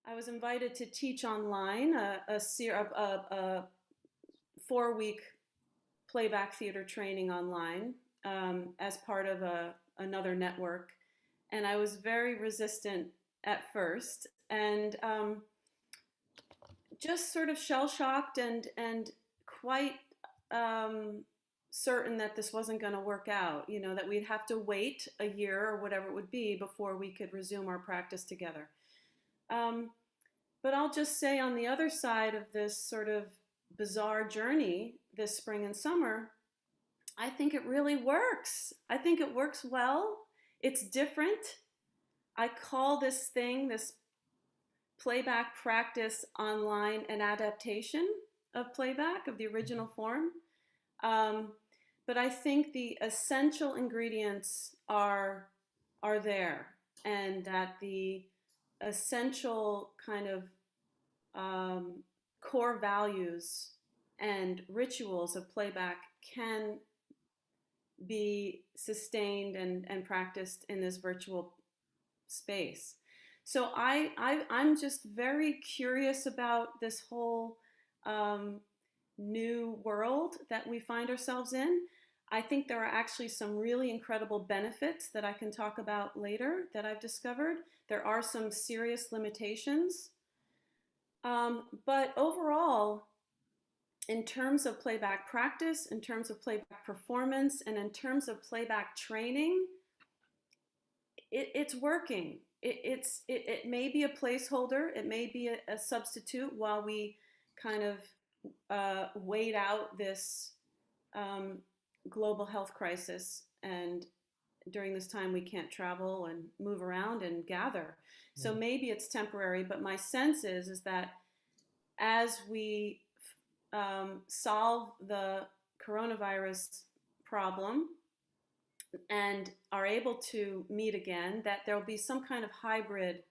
I was invited to teach online a 4-week playback theater training online as part of another network. And I was very resistant at first and just sort of shell shocked and quite um, certain that this wasn't going to work out, that we'd have to wait a year or whatever it would be before we could resume our practice together. Um, but I'll just say on the other side of this sort of bizarre journey this spring and summer, I think it really works. I think it works well. It's different. I call this playback practice online an adaptation of playback, of the original form. Um, but I think the essential ingredients are there, and that the essential kind of core values and rituals of playback can be sustained and practiced in this virtual space. So I'm just very curious about this whole um, new world that we find ourselves in. I think there are actually some really incredible benefits that I can talk about later that I've discovered. There are some serious limitations. But overall, in terms of playback practice, in terms of playback performance, and in terms of playback training, it's working. It may be a placeholder, it may be a substitute while we kind of wait out this um, global health crisis, and during this time we can't travel and move around and gather. So maybe it's temporary, but my sense is that as we solve the coronavirus problem and are able to meet again, that there'll be some kind of hybrid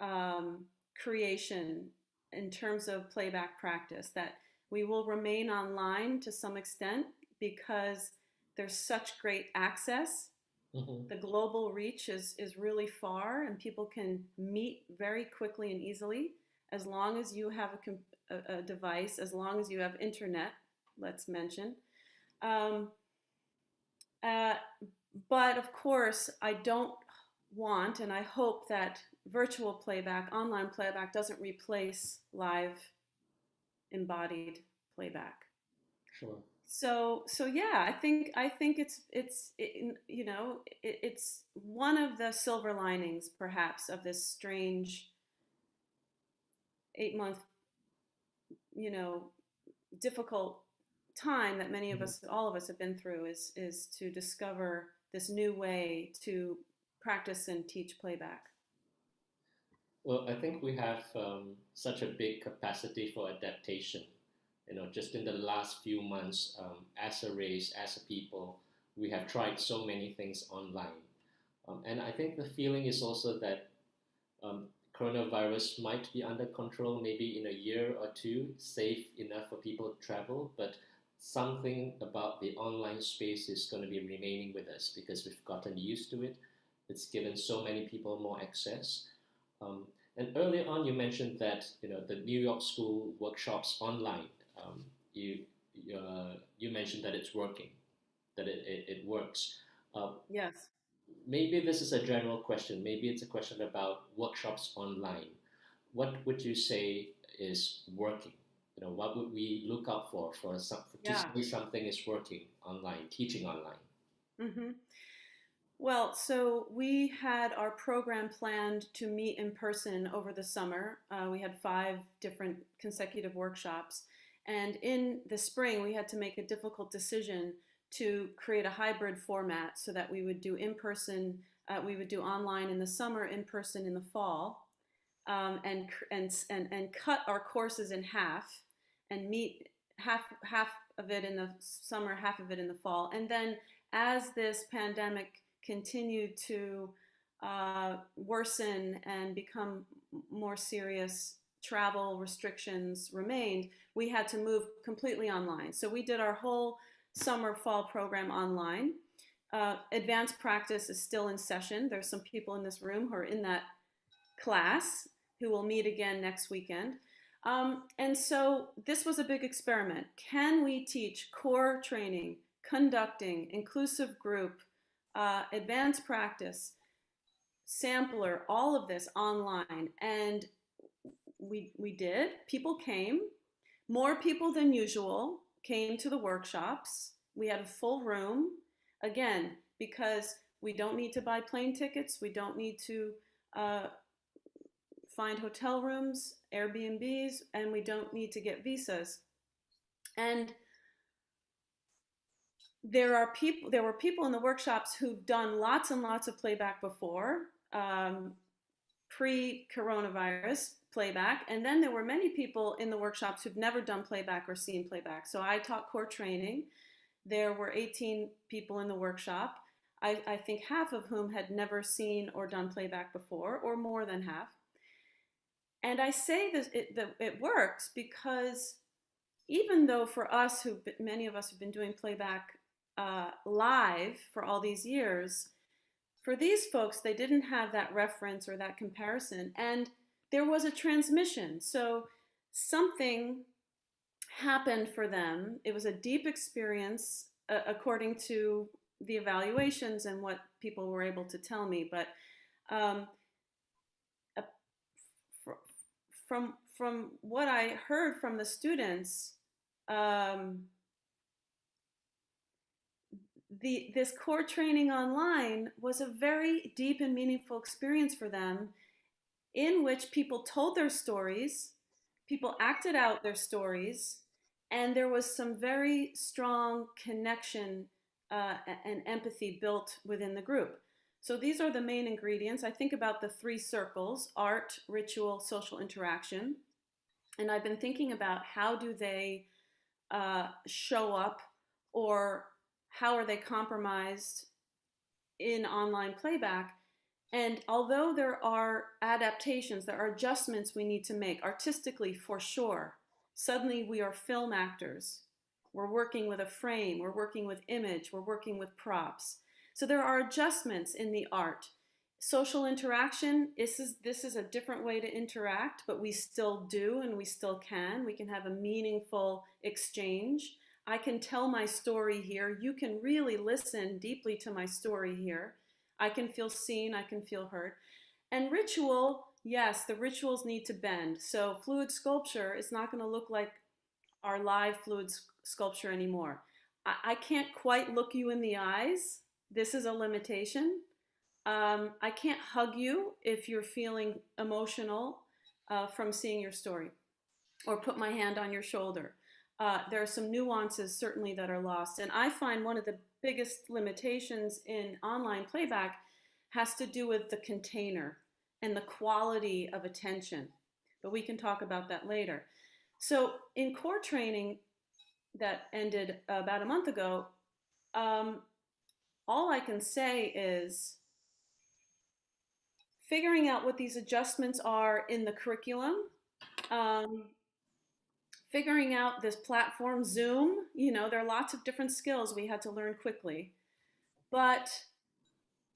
um, creation in terms of playback practice, that we will remain online to some extent because there's such great access. Hmm. The global reach is really far, and people can meet very quickly and easily as long as you have a device, as long as you have internet, let's mention. Um, uh, but of course, I don't want, and I hope that virtual playback, online playback, doesn't replace live embodied playback. Sure. So yeah, I think it's one of the silver linings perhaps of this strange 8 month, you know, difficult time that many of Mhm. us, all of us, have been through, is to discover this new way to practice and teach playback. Well, I think we have such a big capacity for adaptation. Just in the last few months, as a race, as a people, we have tried so many things online. And I think the feeling is also that um, coronavirus might be under control maybe in a year or two, safe enough for people to travel, but something about the online space is going to be remaining with us because we've gotten used to it. It's given so many people more access. Um, and earlier on, you mentioned that the New York School workshops online. Um, you you mentioned that it's working, that it works. Uh, Yes. Maybe this is a general question. Maybe it's a question about workshops online. What would you say is working? What would we look out for to Yeah. say something is working online, teaching online? Hmm. Well, so we had our program planned to meet in person over the summer. We had 5 different consecutive workshops. And in the spring, we had to make a difficult decision to create a hybrid format so that we would do in person, we would do online in the summer, in person in the fall, and cut our courses in half and meet half of it in the summer, half of it in the fall. And then as this pandemic continued to worsen and become more serious, travel restrictions remained, we had to move completely online. So we did our whole summer fall program online. Advanced practice is still in session. There's some people in this room who are in that class. who will meet again next weekend. And so this was a big experiment. Can we teach core training, conducting, inclusive group, advanced practice, sampler, all of this online? And we did. People came. More people than usual came to the workshops. We had a full room. Again, because we don't need to buy plane tickets. We don't need to uh, find hotel rooms, Airbnbs, and we don't need to get visas. And there were people in the workshops who've done lots and lots of playback before, pre-coronavirus playback, and then there were many people in the workshops who've never done playback or seen playback. So I taught core training. There were 18 people in the workshop. I think half of whom had never seen or done playback before, or more than half. And I say this, it works because even though for us, many of us have been doing playback live for all these years, for these folks, they didn't have that reference or that comparison. And there was a transmission. So something happened for them. It was a deep experience, according to the evaluations and what people were able to tell me. But um, from what I heard from the students, um, this core training online was a very deep and meaningful experience for them, in which people told their stories, people acted out their stories, and there was some very strong connection and empathy built within the group. So these are the main ingredients. I think about the three circles: art, ritual, social interaction. And I've been thinking about how do they show up, or how are they compromised in online playback. And although there are adaptations, there are adjustments we need to make artistically for sure. Suddenly we are film actors. We're working with a frame, we're working with image, we're working with props. So there are adjustments in the art. Social interaction, this is a different way to interact, but we still do and we still can. We can have a meaningful exchange. I can tell my story here. You can really listen deeply to my story here. I can feel seen, I can feel heard. And ritual, yes, the rituals need to bend. So fluid sculpture is not going to look like our live fluid sculpture anymore. I can't quite look you in the eyes. This is a limitation. I can't hug you if you're feeling emotional from seeing your story, or put my hand on your shoulder. There are some nuances certainly that are lost. And I find one of the biggest limitations in online playback has to do with the container and the quality of attention. But we can talk about that later. So in core training that ended about a month ago, um, all I can say is figuring out what these adjustments are in the curriculum, um, figuring out this platform, Zoom. There are lots of different skills we had to learn quickly, but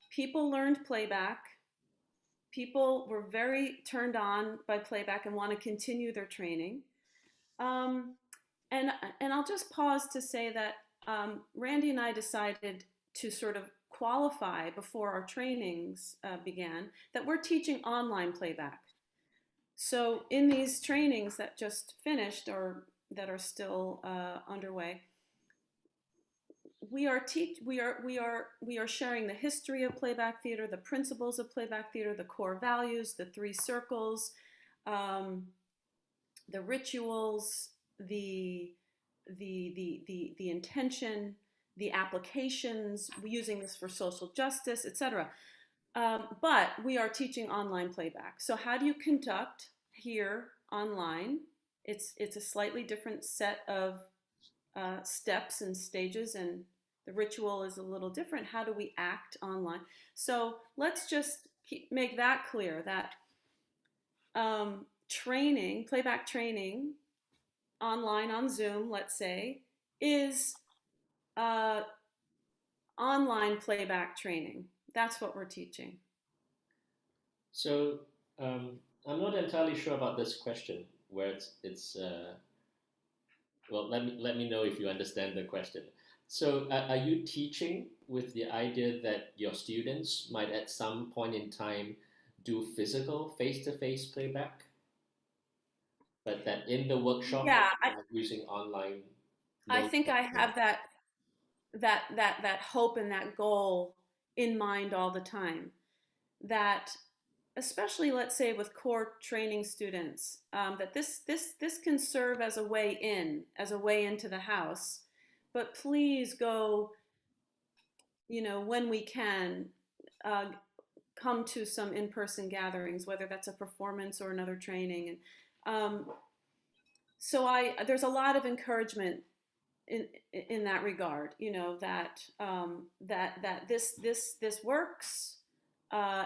people learned playback. People were very turned on by playback and want to continue their training. Um, and I'll just pause to say that Randy and I decided to sort of qualify before our trainings began that we're teaching online playback. So in these trainings that just finished or that are still underway, we are sharing the history of playback theater, the principles of playback theater, the core values, the three circles, um, the rituals, the intention, the applications, using this for social justice, etc. But we are teaching online playback. So how do you conduct here online? It's a slightly different set of steps and stages, and the ritual is a little different. How do we act online? So let's just make that clear that training, playback training, online on Zoom, let's say, is uh, online playback training. That's what we're teaching. So um, I'm not entirely sure about this question. Where it's well, let me know if you understand the question. So, are you teaching with the idea that your students might at some point in time do physical face-to-face playback, but that in the workshop Yeah, they are using online I modes think of I have playback? that hope and that goal in mind all the time. That especially, let's say, with core training students, that this can serve as a way in, as a way into the house. But please go, when we can, uh, come to some in-person gatherings, whether that's a performance or another training. And so there's a lot of encouragement in that regard, that this works.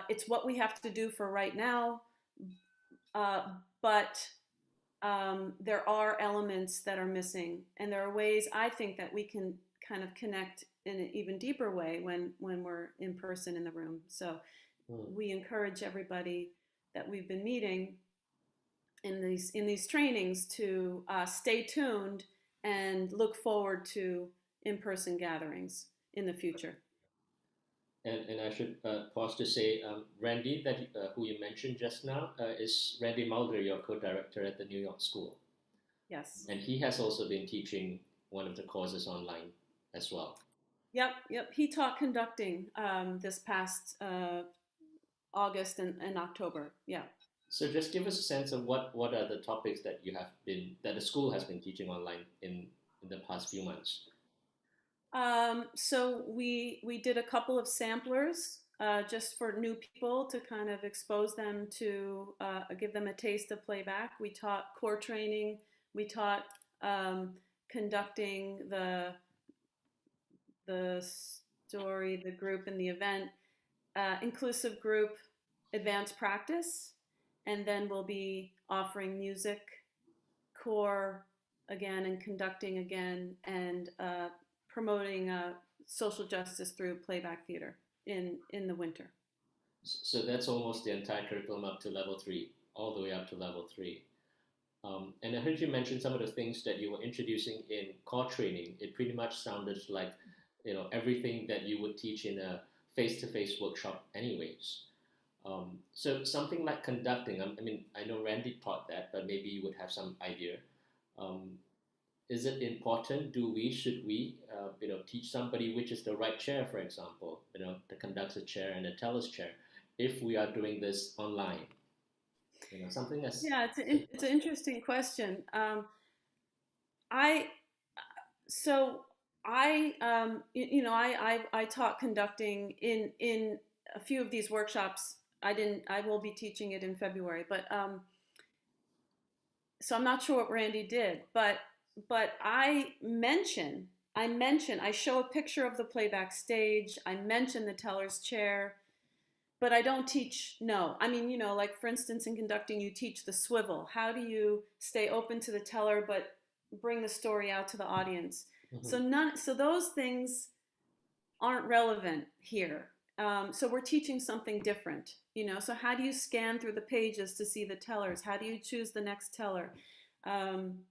It's what we have to do for right now, uh, but there are elements that are missing, and there are ways I think that we can kind of connect in an even deeper way when we're in person in the room. So Hmm. we encourage everybody that we've been meeting in these trainings to stay tuned and look forward to in-person gatherings in the future. And I should pause to say, Randy, that who you mentioned just now, is Randy Mulder, your co-director at the New York School, Yes. and he has also been teaching one of the courses online as well. Yep. He taught conducting this past August and October. Yeah. So just give us a sense of what are the topics that you have been that the school has been teaching online in the past few months. So we did a couple of samplers just for new people to kind of expose them to give them a taste of playback. We taught core training. We taught conducting the story, the group, and the event, inclusive group, advanced practice, and then we'll be offering music, core again, and conducting again, and promoting social justice through playback theater in the winter. So that's almost the entire curriculum up to level three, all the way up to level three. And I heard you mention some of the things that you were introducing in core training. It pretty much sounded like everything that you would teach in a face-to-face workshop, anyways. So something like conducting. I mean, I know Randy taught that, but maybe you would have some idea. Um, is it important? Should we, teach somebody which is the right chair, for example, the conductor chair and the teller's chair, if we are doing this online? Something as Yeah, it's an interesting question. I so I taught conducting in a few of these workshops. I didn't. I will be teaching it in February, but so I'm not sure what Randy did, but I show a picture of the playback stage. I mention the teller's chair, but I don't teach. No, I mean, like for instance, in conducting, you teach the swivel. How do you stay open to the teller but bring the story out to the audience? Mhm. So those things aren't relevant here. So we're teaching something different. So how do you scan through the pages to see the tellers? How do you choose the next teller? Um,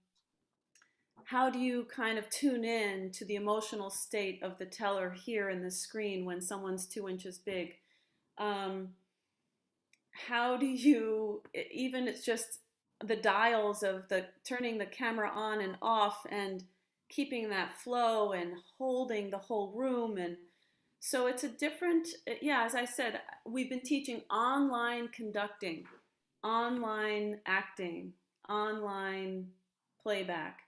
how do you kind of tune in to the emotional state of the teller here in the screen when someone's 2 inches big? Um, how do you, even it's just the dials of the turning the camera on and off and keeping that flow and holding the whole room. And so it's a different, yeah, as I said, we've been teaching online conducting, online acting, online playback.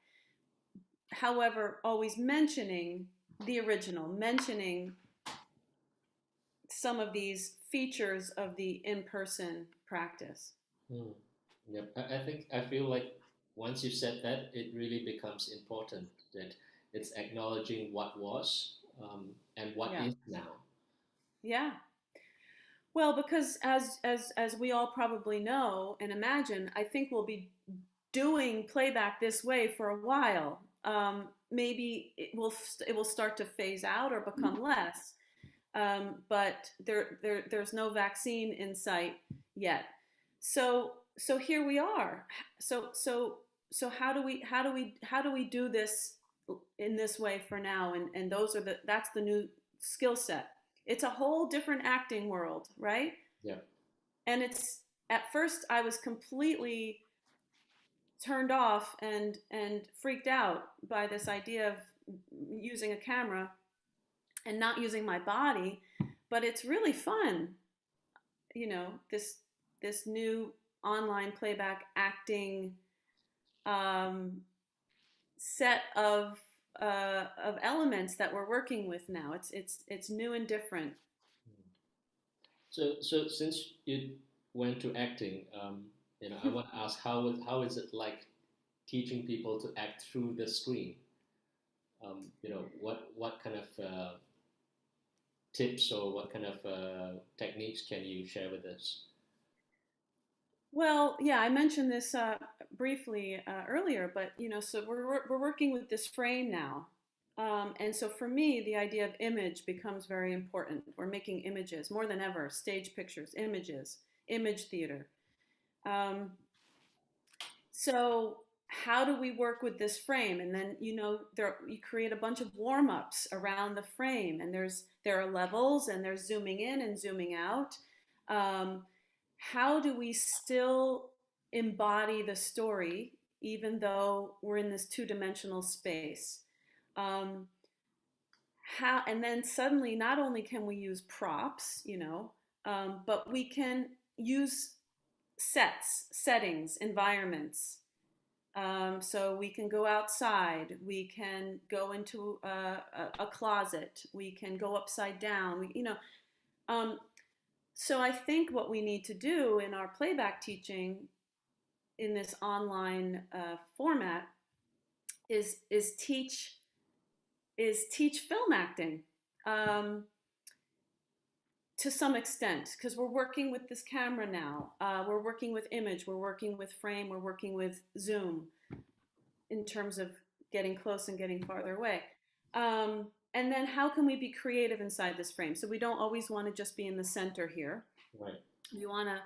However, always mentioning the original, mentioning some of these features of the in-person practice. Hmm. Yep. I feel like once you said that, it really becomes important that it's acknowledging what was, and what Yeah. is now. Yeah. Well, because as we all probably know and imagine, I think we'll be doing playback this way for a while. Maybe it will start to phase out or become less. But there's no vaccine in sight yet. So here we are. So how do we do this in this way for now? And that's the new skill set. It's a whole different acting world, right? Yeah. And it's at first I was completely turned off and freaked out by this idea of using a camera and not using my body, but it's really fun, this new online playback acting um, set of elements that we're working with now. It's new and different. So since you went to acting, I want to ask how is it like teaching people to act through the screen? What kind of tips or what kind of techniques can you share with us? Well, yeah, I mentioned this briefly earlier, but so we're working with this frame now, and so for me, the idea of image becomes very important. We're making images more than ever, stage pictures, images, image theater. Um, so how do we work with this frame? And then you create a bunch of warm ups around the frame, and there are levels, and there's zooming in and zooming out. Um, how do we still embody the story even though we're in this two-dimensional space? Um, how and then suddenly not only can we use props, but we can use settings, environments. So we can go outside, we can go into a closet, we can go upside down. Um, so I think what we need to do in our playback teaching in this online format is is teach teach film acting um, to some extent, because we're working with this camera now. We're working with image, we're working with frame, we're working with zoom in terms of getting close and getting farther away. And then how can we be creative inside this frame? So we don't always want to just be in the center here. Right. We want to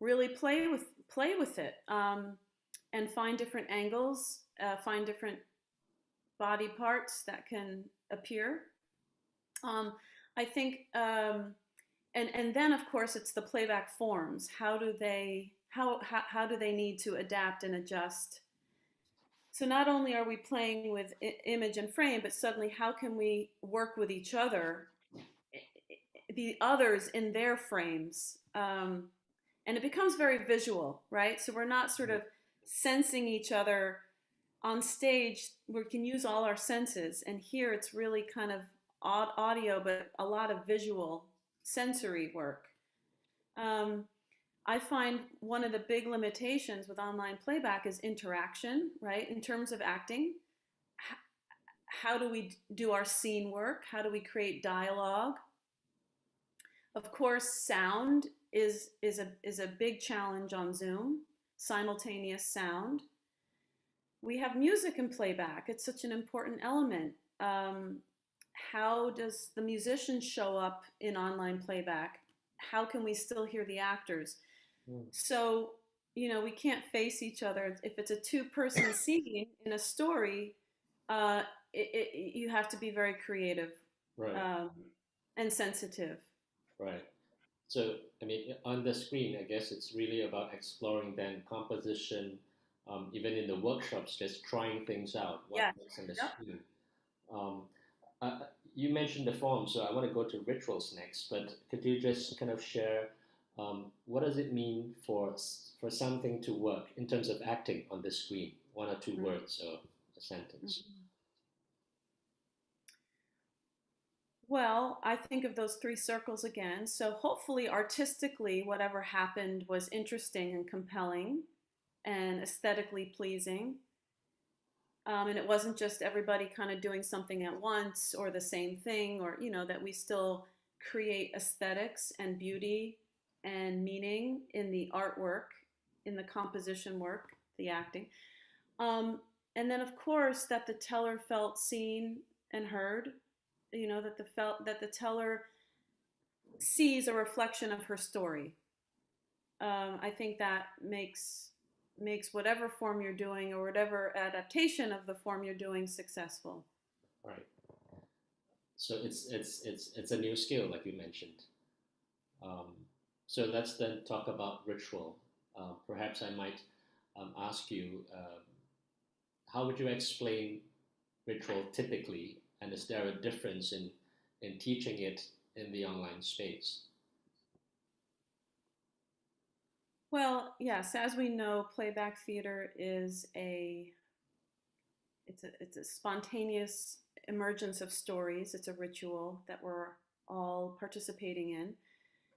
really play with it, and find different angles, find different body parts that can appear. Um, I think, and then of course it's the playback forms. How do they need to adapt and adjust? So not only are we playing with image and frame, but suddenly how can we work with each other, the others in their frames? And it becomes very visual, right? So we're not sort of sensing each other on stage. We can use all our senses, and here it's really kind of audio, but a lot of visual, sensory work. Um, I find one of the big limitations with online playback is interaction, right? In terms of acting, how do we do our scene work? How do we create dialogue? Of course, sound is a big challenge on Zoom, simultaneous sound. We have music in playback. It's such an important element. How does the musician show up in online playback? How can we still hear the actors? Mm. So, we can't face each other. If it's a two-person scene in a story, uh, you have to be very creative, Right. um, and sensitive. Right. So, I mean, on the screen, I guess it's really about exploring then composition, even in the workshops, just trying things out, what Yes. works on the Yep. screen. Um, you mentioned the form, so I want to go to rituals next, but could you just kind of share what does it mean for something to work in terms of acting on the screen? One or two Mhm. words or a sentence. Mhm. Well, I think of those three circles again. So hopefully, artistically, whatever happened was interesting and compelling and aesthetically pleasing. And it wasn't just everybody kind of doing something at once or the same thing, or, that we still create aesthetics and beauty and meaning in the artwork, in the composition work, the acting. Um, and then, of course, that the teller felt seen and heard. That the teller sees a reflection of her story. I think that makes whatever form you're doing or whatever adaptation of the form you're doing successful. Right. So it's a new skill, like you mentioned. Um, so let's then talk about ritual. Perhaps I might ask you, how would you explain ritual typically, and is there a difference in teaching it in the online space? Well, yes, as we know, playback theater is it's a spontaneous emergence of stories. It's a ritual that we're all participating in.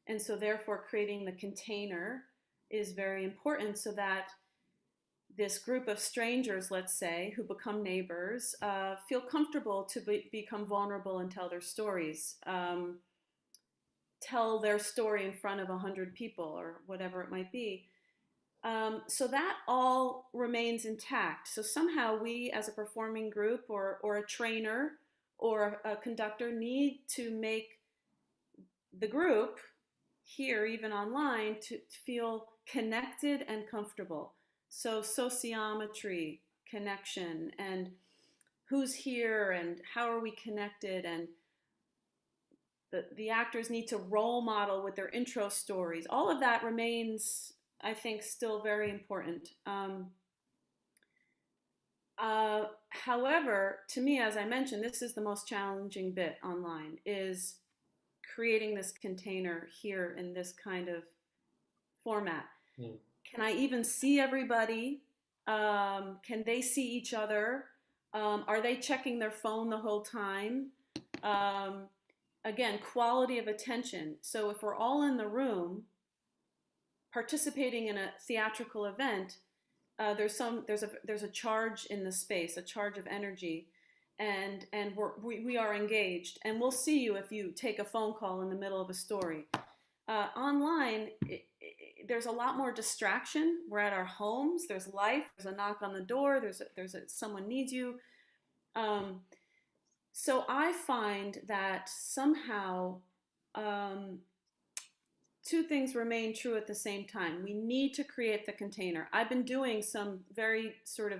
And so therefore creating the container is very important so that this group of strangers, let's say, who become neighbors, feel comfortable to become vulnerable and tell their stories. Tell their story in front of 100 people or whatever it might be. So that all remains intact. So somehow we, as a performing group or a trainer or a conductor, need to make the group here, even online, to feel connected and comfortable. So sociometry, connection, and who's here and how are we connected, and the actors need to role model with their intro stories. All of that remains, I think, still very important. However, to me, as I mentioned, this is the most challenging bit online, is creating this container here in this kind of format. Mm. Can I even see everybody? Can they see each other? Are they checking their phone the whole time? Um, Again, quality of attention. So if we're all in the room participating in a theatrical event, there's a charge in the space, a charge of energy, and we are engaged, and we'll see you if you take a phone call in the middle of a story. Online, there's a lot more distraction. We're at our homes. There's life. There's a knock on the door. Someone needs you. Um, so I find that somehow um, two things remain true at the same time. We need to create the container. I've been doing some very sort of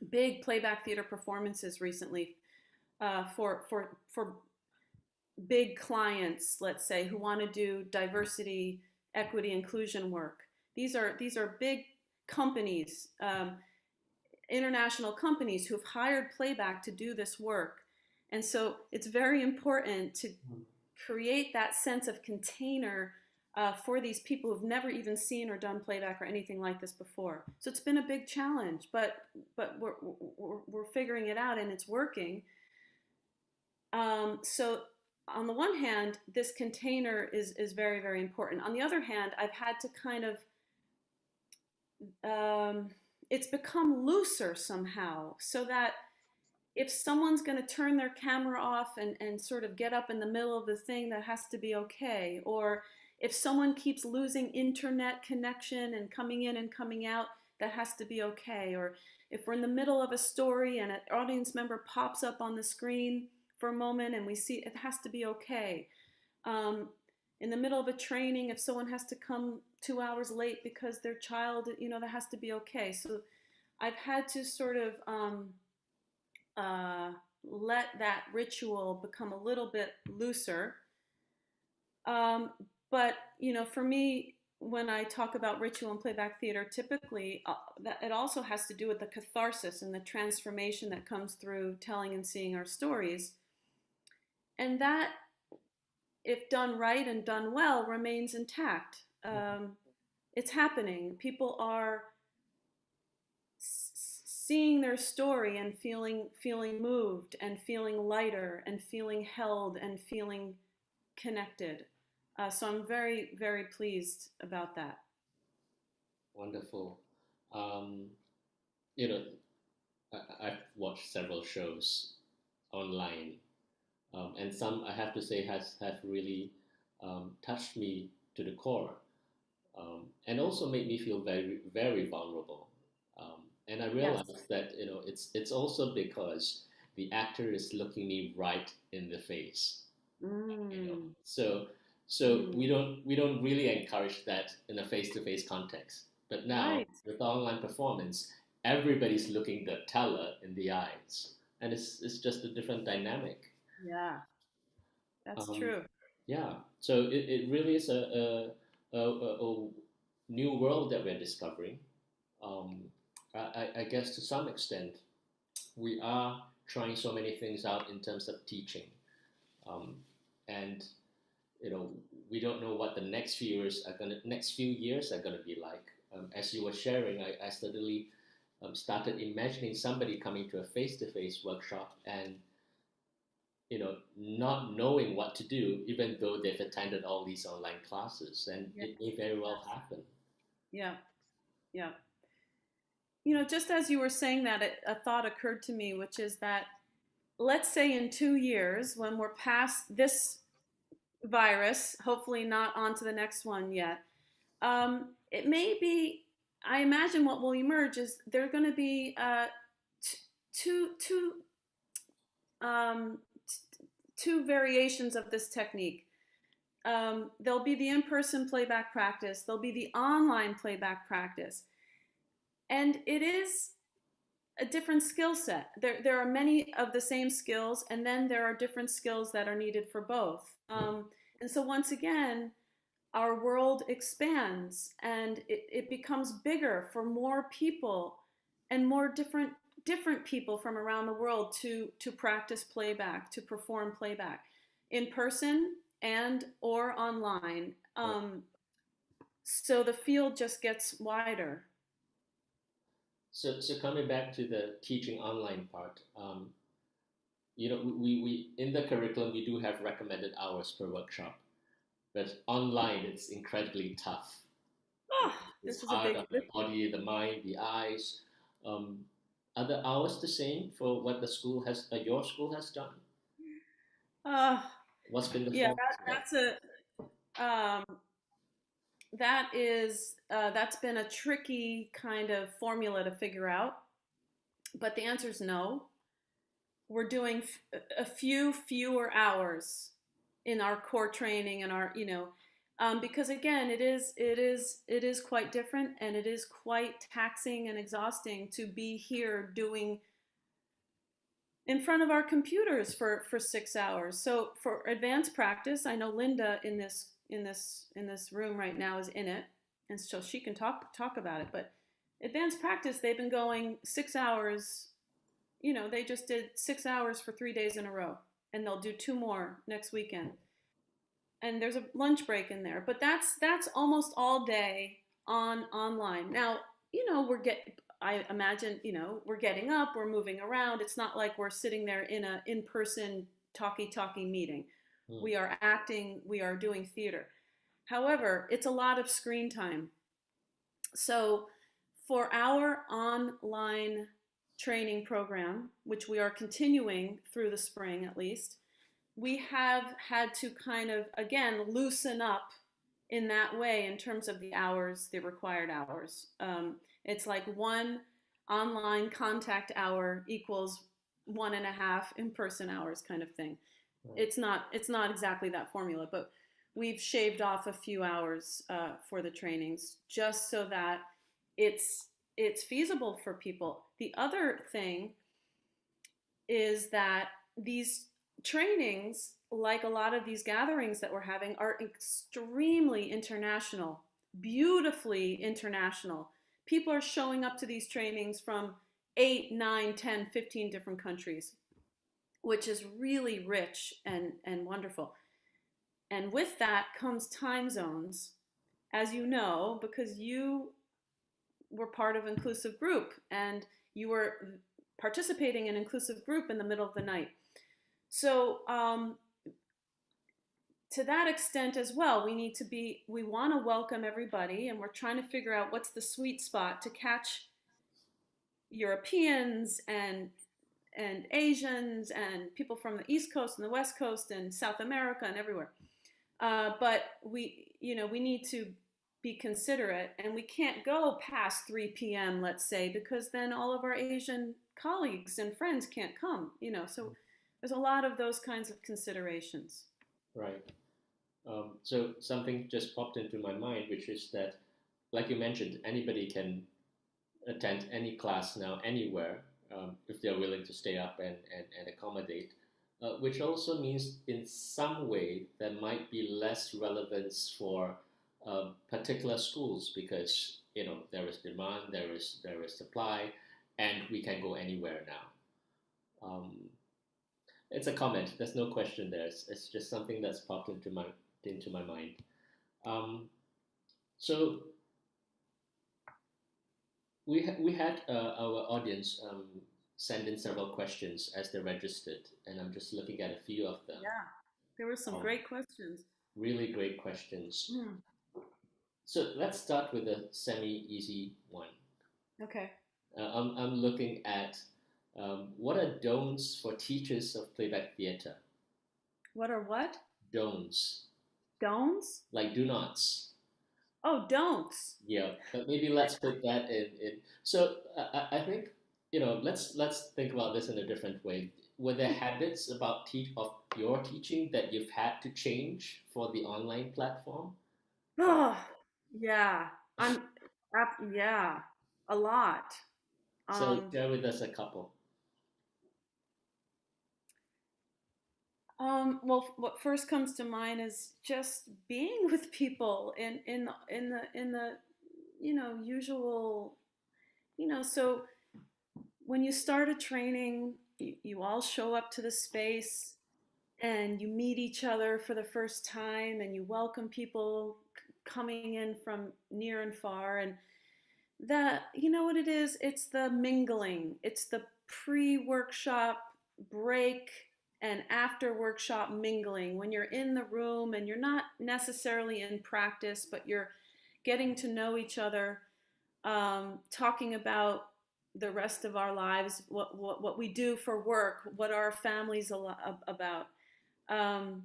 big playback theater performances recently for big clients, let's say, who want to do diversity, equity, inclusion work. These are big companies, international companies who've hired playback to do this work, and so it's very important to create that sense of container for these people who've never even seen or done playback or anything like this before. So it's been a big challenge, but we're figuring it out and it's working. So on the one hand, this container is very, very important. On the other hand, I've had to kind of, it's become looser somehow, so that if someone's going to turn their camera off and sort of get up in the middle of the thing, that has to be okay. Or if someone keeps losing internet connection and coming in and coming out, that has to be okay. Or if we're in the middle of a story and an audience member pops up on the screen for a moment and we see, it has to be okay. In the middle of a training, if someone has to come 2 hours late because their child, that has to be okay. So I've had to sort of uh, let that ritual become a little bit looser. Um, but for me, when I talk about ritual and playback theater, typically that it also has to do with the catharsis and the transformation that comes through telling and seeing our stories, and that, if done right and done well, remains intact. It's happening. People are seeing their story and feeling moved and feeling lighter and feeling held and feeling connected. So I'm very, very pleased about that. Wonderful. Um, you know, I've watched several shows online, and some I have to say have really touched me to the core, and also made me feel very very vulnerable. And I Yes. realized that it's also because the actor is looking me right in the face. Mm. So So we don't really encourage that in a face-to-face context. But now Right. with online performance, everybody's looking the teller in the eyes, and it's just a different dynamic. Yeah, that's Um, true. yeah, so it really is a new world that we're discovering. Um, I guess to some extent we are trying so many things out in terms of teaching, um, and you know we don't know what the next few years are gonna be like. As you were sharing, I suddenly started imagining somebody coming to a face-to-face workshop and not knowing what to do, even though they've attended all these online classes, and Yeah. it may very well happen. Yeah. Yeah. Just as you were saying that, a thought occurred to me, which is that let's say in 2 years, when we're past this virus, hopefully not on to the next one yet, it may be, I imagine what will emerge is there are going to be two, um, two variations of this technique. There'll be the in person playback practice, there'll be the online playback practice. And it is a different skill set. There are many of the same skills, and then there are different skills that are needed for both. And so, once again, our world expands and it becomes bigger for more people and more different people from around the world to practice playback, to perform playback in person and or online. So the field just gets wider. So coming back to the teaching online part, we in the curriculum we do have recommended hours per workshop, but online it's incredibly tough. Oh, It's this is a hard big on the body, the mind, the eyes. Um, are the hours the same for what your school has done? uh, What's been the yeah, format like? that's that's been a tricky kind of formula to figure out, but the answer is no. We're doing a few fewer hours in our core training and our because again it is quite different, and it is quite taxing and exhausting to be here doing in front of our computers for 6 hours. So for advanced practice, I know Linda in this room right now is in it, and so she can talk about it. But advanced practice, they've been going 6 hours. They just did 6 hours for 3 days in a row, and they'll do two more next weekend. And there's a lunch break in there, but that's almost all day online. Now, we're get I imagine, we're getting up, we're moving around. It's not like we're sitting there in a in-person talkie meeting. Hmm. We are acting, we are doing theater. However, it's a lot of screen time. So, for our online training program, which we are continuing through the spring at least, we have had to kind of, again, loosen up in that way in terms of the hours, the required hours. It's like one online contact hour equals 1.5 in-person hours kind of thing. Right. It's not exactly that formula, but we've shaved off a few hours for the trainings just so that it's feasible for people. The other thing is that these trainings, like a lot of these gatherings that we're having, are extremely international, beautifully international. People are showing up to these trainings from 8, 9, 10, 15 different countries, which is really rich and wonderful. And with that comes time zones, as you know, because you were part of inclusive group and you were participating in inclusive group in the middle of the night. So to that extent as well, we want to welcome everybody, and we're trying to figure out what's the sweet spot to catch Europeans and Asians and people from the East Coast and the West Coast and South America and everywhere. But we need to be considerate, and we can't go past 3 p.m., let's say, because then all of our Asian colleagues and friends can't come. So there's a lot of those kinds of considerations. Right. So something just popped into my mind, which is that, like you mentioned, anybody can attend any class now anywhere if they're willing to stay up and accommodate. Which also means, in some way, there might be less relevance for particular schools because there is demand, there is supply, and we can go anywhere now. It's a comment. There's no question there. It's just something that's popped into my mind. Um, so we had our audience send in several questions as they registered, and I'm just looking at a few of them. Yeah, there were some Um, great questions. really great questions. Mm, So let's start with a semi-easy one. okay. I'm looking at what are don'ts for teachers of playback theatre? What are what? Don'ts, Don'ts? like do nots. Oh, don'ts. Yeah, but maybe let's put that in. So I think let's think about this in a different way. Were there habits about of your teaching that you've had to change for the online platform? Oh, yeah. I'm, yeah, a lot. So Um, share with us a couple. well, what first comes to mind is just being with people in the usual, so when you start a training, you all show up to the space and you meet each other for the first time and you welcome people coming in from near and far, and that, you know what it is, it's the mingling, it's the pre-workshop break and after workshop mingling when you're in the room and you're not necessarily in practice but you're getting to know each other, talking about the rest of our lives, what we do for work, what our families about. um,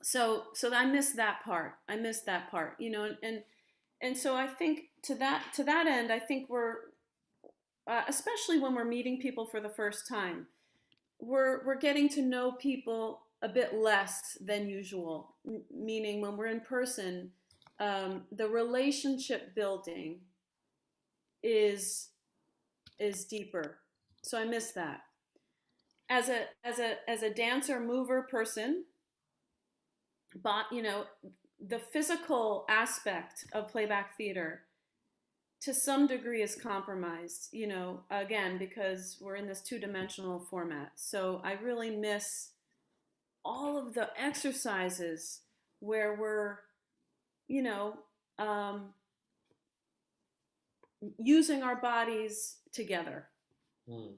so I miss that part. I miss that part, and so I think to that end, I think we're, especially when we're meeting people for the first time, we're getting to know people a bit less than usual. Meaning, when we're in person, the relationship building is is deeper. So I miss that. As a dancer mover person, but the physical aspect of playback theater to some degree is compromised, again, because we're in this two-dimensional format. So I really miss all of the exercises where we're, you know, um, using our bodies together. Hmm.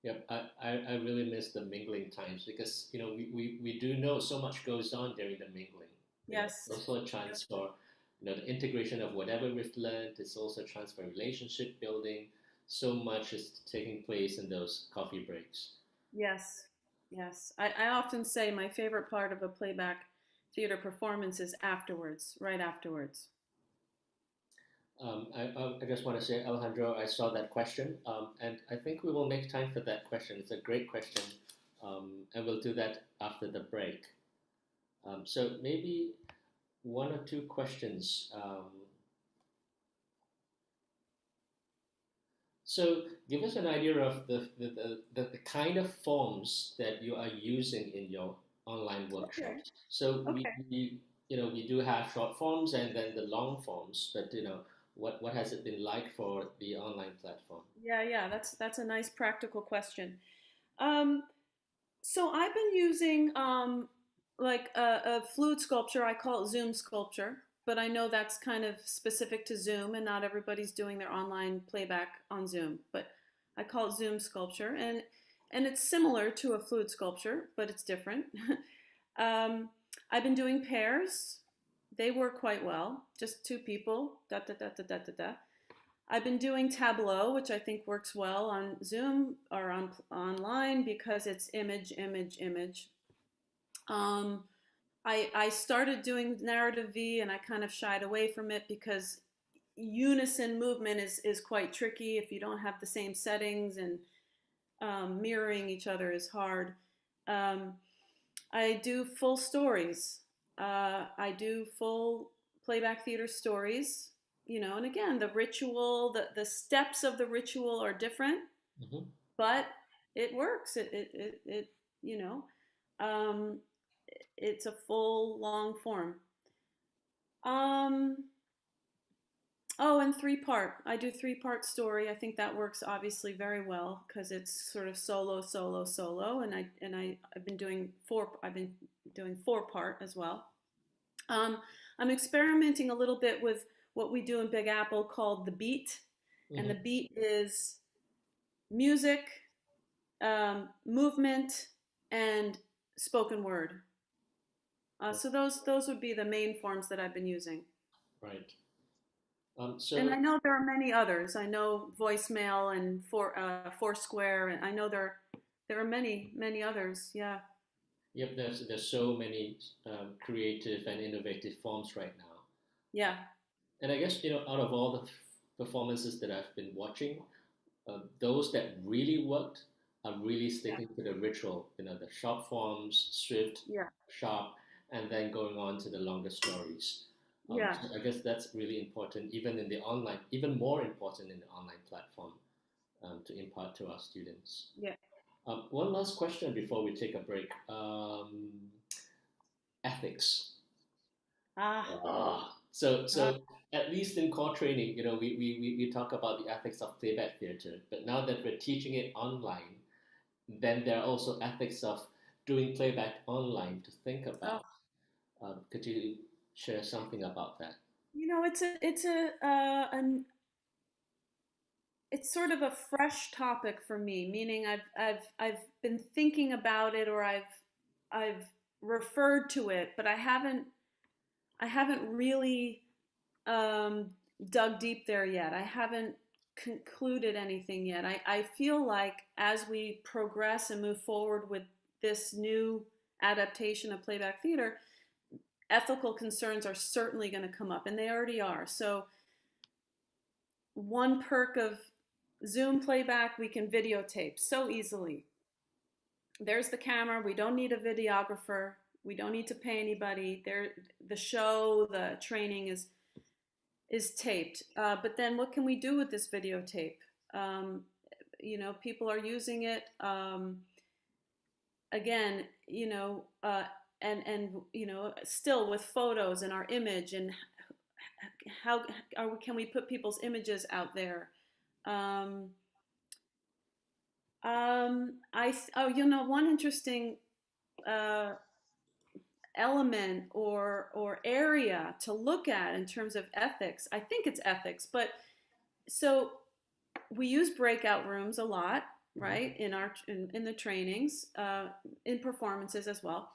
Yep, I really miss the mingling times because we do know so much goes on during the mingling. Yes. It's also a chance for the integration of whatever we've learned. It's also a chance for relationship building. So much is taking place in those coffee breaks. Yes. Yes. I often say my favorite part of a playback theater performance is afterwards, right afterwards. I just want to say, Alejandro, I saw that question, and I think we will make time for that question. It's a great question, and we'll do that after the break. So maybe one or two questions. So give us an idea of the kind of forms that you are using in your online Okay. workshops. So we, Okay. we we do have short forms and then the long forms, but what has it been like for the online platform? Yeah, yeah, that's a nice practical question. Um, so I've been using, like a fluid sculpture. I call it Zoom sculpture, but I know that's kind of specific to Zoom, and not everybody's doing their online playback on Zoom. But I call it Zoom sculpture, and it's similar to a fluid sculpture, but it's different. um, I've been doing pairs. They work quite well. Just two people. Da da da da da da da. I've been doing Tableau, which I think works well on Zoom or on online because it's image, image, image. Um, I started doing narrative V and I kind of shied away from it because unison movement is quite tricky if you don't have the same settings, and mirroring each other is hard. Um, I do full stories. I do full playback theater stories, and again, the ritual, the steps of the ritual are different, Hmm. but it works. It you know, um, it's a full long form. Um, oh, and three part. I do three-part story. I think that works obviously very well because it's sort of solo, solo, solo, I've been doing four. I've been doing four-part as well. Um, I'm experimenting a little bit with what we do in Big Apple called the beat, and the Hmm. beat is music, movement, and spoken word. So those would be the main forms that I've been using. Right. And So I know there are many others. I know voicemail and Foursquare, and I know there are many others. Yeah, yep, there's so many creative and innovative forms right now. yeah, And I guess, out of all the performances that I've been watching, those that really worked are really yeah, sticking to the ritual, the short forms, swift, yeah, sharp, and then going on to the longer stories. yeah, So I guess that's really important, even in the online, even more important in the online platform, to impart to our students. yeah. One last question before we take a break. Ethics. Ah, ah, So at least in core training, we talk about the ethics of playback theater, but now that we're teaching it online, then there are also ethics of doing playback online to think oh. about. Could you share something about that? It's it's sort of a fresh topic for me, meaning I've been thinking about it, or I've referred to it, but I haven't really um, dug deep there yet. I haven't concluded anything yet. I feel like as we progress and move forward with this new adaptation of playback theater, ethical concerns are certainly going to come up, and they already are. So, one perk of Zoom playback, we can videotape so easily. There's the camera. We don't need a videographer. We don't need to pay anybody. The show, the training is taped. But then what can we do with this videotape? Um, people are using it. Again, still with photos and our image, and how can we put people's images out there? Um, one interesting uh, element or area to look at in terms of ethics. I think it's ethics, but so we use breakout rooms a lot, Mhm. right? In the trainings, in performances as well,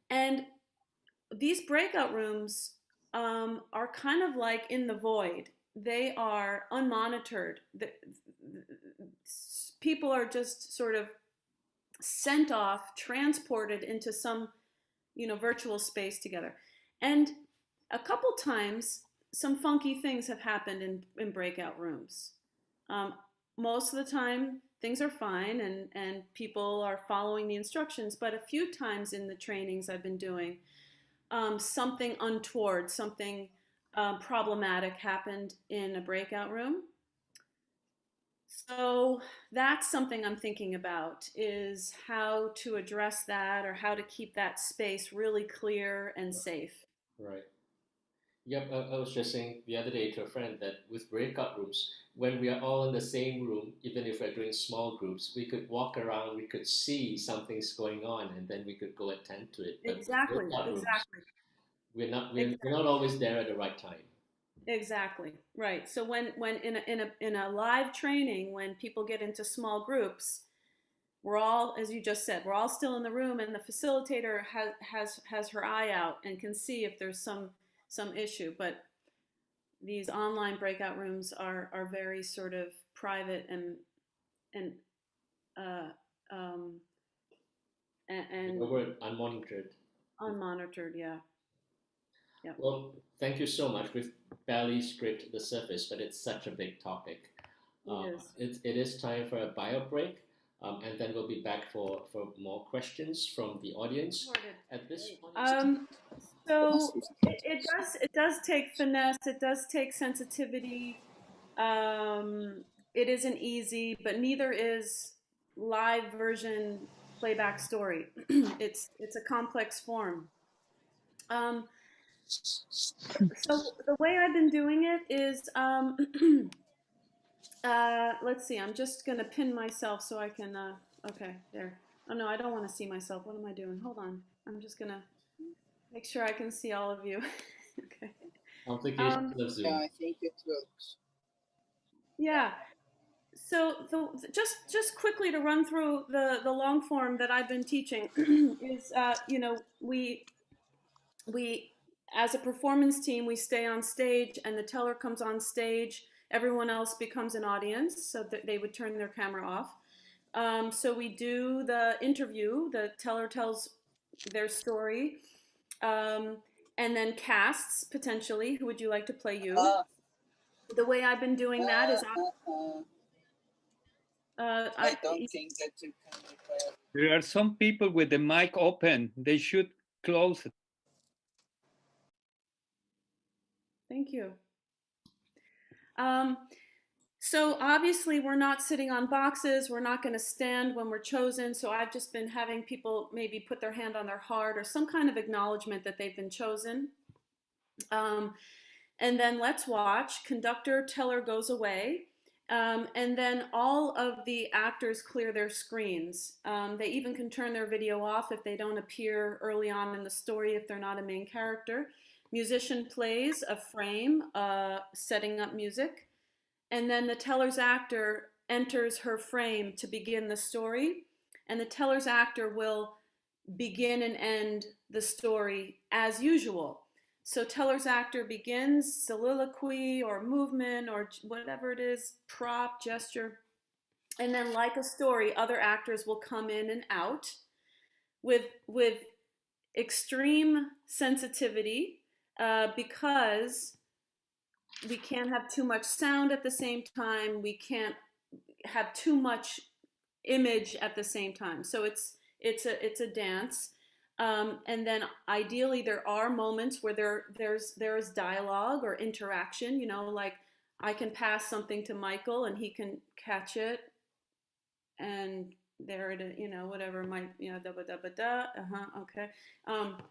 and these breakout rooms are kind of like in the void. They are unmonitored. People are just sort of sent off, transported into some virtual space together. And a couple times, some funky things have happened in breakout rooms. Um, Most of the time, things are fine and people are following the instructions. But a few times in the trainings I've been doing, something untoward, something problematic happened in a breakout room. So that's something I'm thinking about, is how to address that, or how to keep that space really clear and safe. Right. Yep, I was just saying the other day to a friend that with breakout rooms, when we are all in the same room, even if we're doing small groups, we could walk around, we could see something's going on, and then we could go attend to it. But with Exactly, breakout rooms, exactly, we're not exactly, always there at the right time. exactly. Right. So when in a live training, when people get into small groups, we're all, as you just said, we're all still in the room, and the facilitator has her eye out and can see if there's some issue. But these online breakout rooms are very sort of private and uh, um, and We're unmonitored. unmonitored. Yeah, yeah, Well, thank you so much. We've barely scraped the surface, but it's such a big topic. it is. It is time for a bio break. And then we'll be back for more questions from the audience. Recorded. At this point, So it does take finesse. It does take sensitivity. Um, it isn't easy, but neither is live version playback story. It's a complex form. Um, so the way I've been doing it is, let's see. I'm just gonna pin myself so I can. Okay, there. Oh no, I don't want to see myself. What am I doing? Hold on. I'm just gonna make sure I can see all of you. Okay. complications of Zoom. Yeah, I think it works. Yeah. So just quickly to run through the long form that I've been teaching is we as a performance team we stay on stage and the teller comes on stage. Everyone else becomes an audience, so that they would turn their camera off. So we do the interview. The teller tells their story, um, and then casts potentially. Who would you like to play you? The way I've been doing that is I don't think that you can repair. There are some people with the mic open. They should close it. Thank you. So obviously we're not sitting on boxes. We're not going to stand when we're chosen. So I've just been having people maybe put their hand on their heart or some kind of acknowledgement that they've been chosen. And then let's watch. Conductor, teller goes away. And then all of the actors clear their screens. They even can turn their video off if they don't appear early on in the story, if they're not a main character. Musician plays a frame, setting up music. And then the teller's actor enters her frame to begin the story. And the teller's actor will begin and end the story as usual. So teller's actor begins soliloquy or movement or whatever it is, prop, gesture. And then like a story, other actors will come in and out with extreme sensitivity because we can't have too much sound at the same time. We can't have too much image at the same time. So it's a dance. And then ideally there are moments where there's dialogue or interaction, you know, like I can pass something to Michael and he can catch it and there it is, you know, whatever might, you know, da ba da ba da, okay.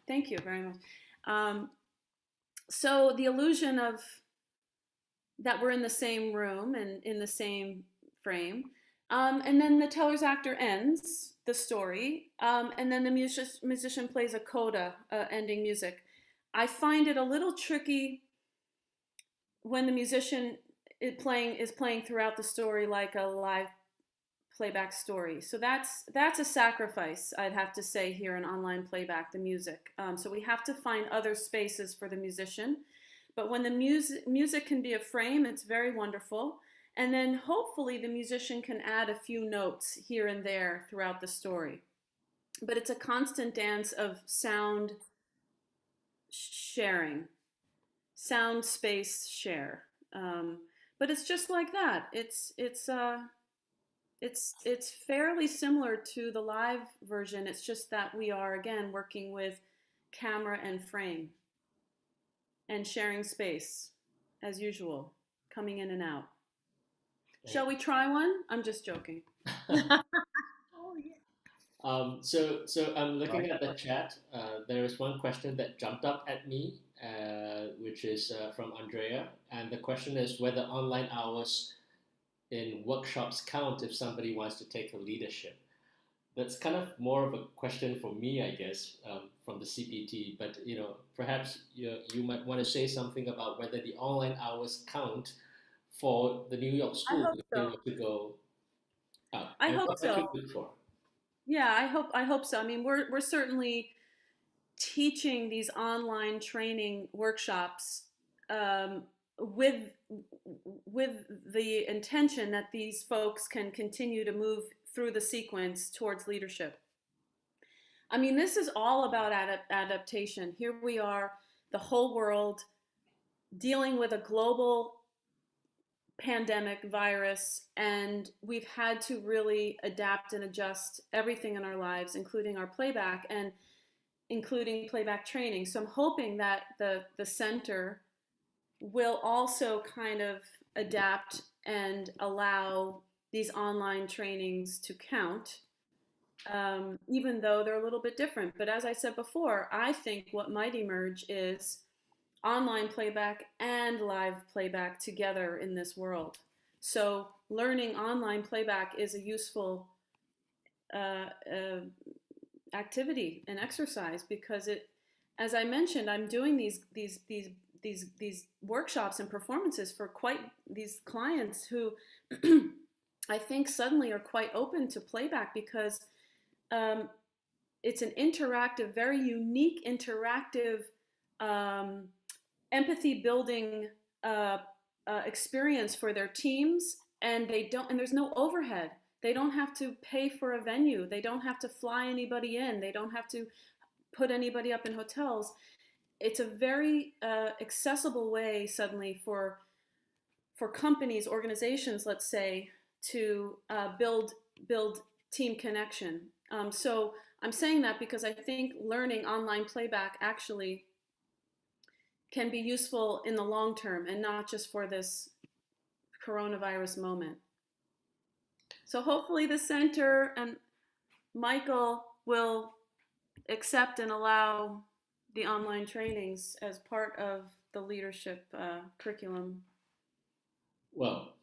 Thank you very much. So the illusion of that we're in the same room and in the same frame. And then the teller's actor ends the story, and then the musician plays a coda, ending music. I find it a little tricky when the musician is playing throughout the story like a live playback story. So that's a sacrifice, I'd have to say, here in online playback, the music. So we have to find other spaces for the musician. But when the music can be a frame, it's very wonderful. And then hopefully the musician can add a few notes here and there throughout the story. But it's a constant dance of sound sharing, sound space share. But it's just like that. It's fairly similar to the live version. It's just that we are again working with camera and frame and sharing space as usual, coming in and out. Shall we try one? I'm just joking. So I'm looking at the chat. There is one question that jumped up at me, which is from Andrea, and the question is whether online hours in workshops count if somebody wants to take a leadership. That's kind of more of a question for me, I guess, from the CPT. But you know, perhaps you might want to say something about whether the online hours count for the New York school if they were to go out. I hope so. Yeah, I hope so. I mean, we're certainly teaching these online training workshops with the intention that these folks can continue to move through the sequence towards leadership. I mean, this is all about adaptation. Here we are, the whole world dealing with a global pandemic virus, and we've had to really adapt and adjust everything in our lives, including our playback and including playback training. So I'm hoping that the center will also kind of adapt and allow these online trainings to count, even though they're a little bit different. But as I said before, I think what might emerge is online playback and live playback together in this world. So learning online playback is a useful activity and exercise, because it, as I mentioned, I'm doing these workshops and performances for quite these clients who I think suddenly are quite open to playback, because it's an interactive, very unique interactive, empathy building experience for their teams, and there's no overhead. They don't have to pay for a venue. They don't have to fly anybody in. They don't have to put anybody up in hotels. It's a very accessible way suddenly for companies, organizations, let's say, to build team connection. So I'm saying that because I think learning online playback actually can be useful in the long term and not just for this coronavirus moment. So hopefully the center and Michael will accept and allow the online trainings as part of the leadership curriculum. Well,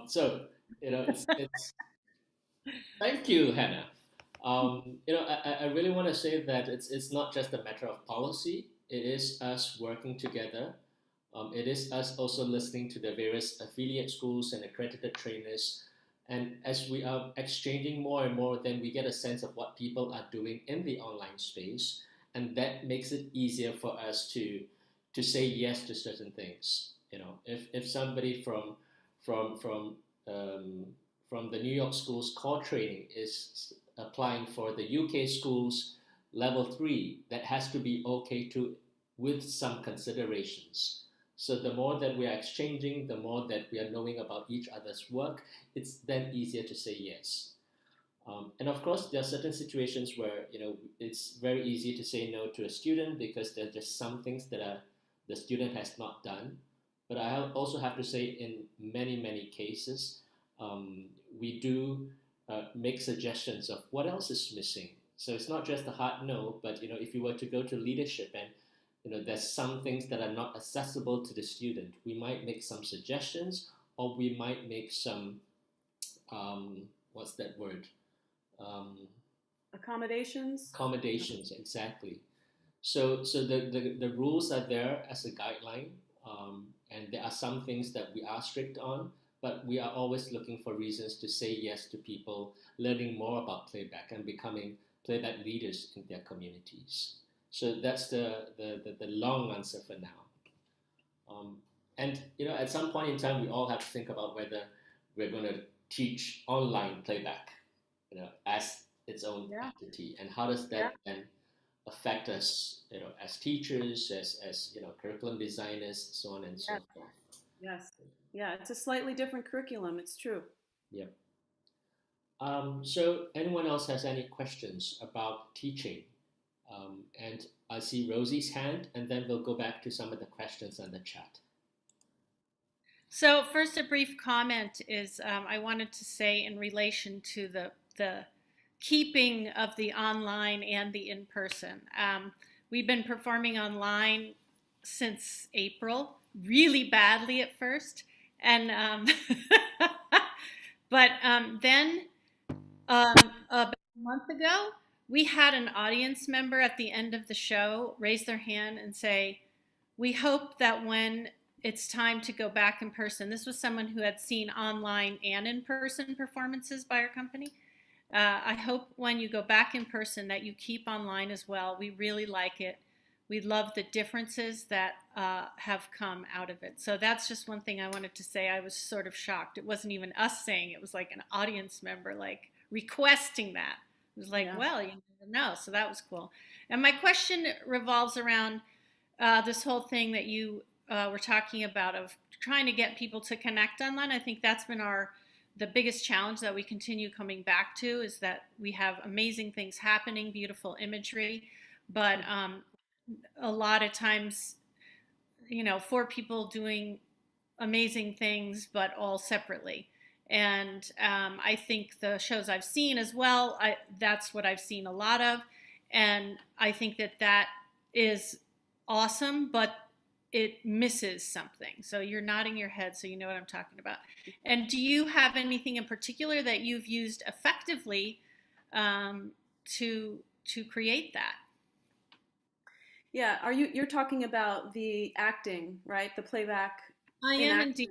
so it's thank you, Hannah. I really want to say that it's not just a matter of policy. It is us working together. It is us also listening to the various affiliate schools and accredited trainers. And as we are exchanging more and more, then we get a sense of what people are doing in the online space, and that makes it easier for us to say yes to certain things. If somebody from from from the New York School's core training is applying for the UK School's level 3, that has to be okay too, with some considerations. So the more that we are exchanging, the more that we are knowing about each other's work, it's then easier to say yes. And of course, there are certain situations where it's very easy to say no to a student because there are just some things that the student has not done. But I also have to say, in many cases, we do make suggestions of what else is missing. So it's not just a hard no, but if you were to go to leadership and there's some things that are not accessible to the student, we might make some suggestions, or we might make some what's that word? Accommodations. Accommodations, exactly. So the rules are there as a guideline, and there are some things that we are strict on, but we are always looking for reasons to say yes to people learning more about playback and becoming playback leaders in their communities. So that's the long answer for now. And at some point in time, we all have to think about whether we're going to teach online playback, as its own entity, and how does that then affect us, as teachers, as curriculum designers, so on and so forth. Yes. Yeah, it's a slightly different curriculum. It's true. Yep. So anyone else has any questions about teaching? And I see Rosie's hand, and then we'll go back to some of the questions on the chat. So first, a brief comment is I wanted to say in relation to the keeping of the online and the in-person. We've been performing online since April, really badly at first, and but then about a month ago, we had an audience member at the end of the show raise their hand and say, "We hope that when it's time to go back in person," this was someone who had seen online and in-person performances by our company, "I hope when you go back in person that you keep online as well. We really like it. We love the differences that have come out of it." So that's just one thing I wanted to say. I was sort of shocked. It wasn't even us saying it. It was like an audience member requesting that. It was like, well, you never know. So that was cool. And my question revolves around this whole thing that you were talking about of trying to get people to connect online. I think that's been the biggest challenge that we continue coming back to, is that we have amazing things happening, beautiful imagery, but a lot of times, four people doing amazing things, but all separately. And I think the shows I've seen as well, that's what I've seen a lot of. And I think that is awesome, but it misses something. So you're nodding your head, so you know what I'm talking about. And do you have anything in particular that you've used effectively to create that? Yeah, you're talking about the acting, right? The playback. I am indeed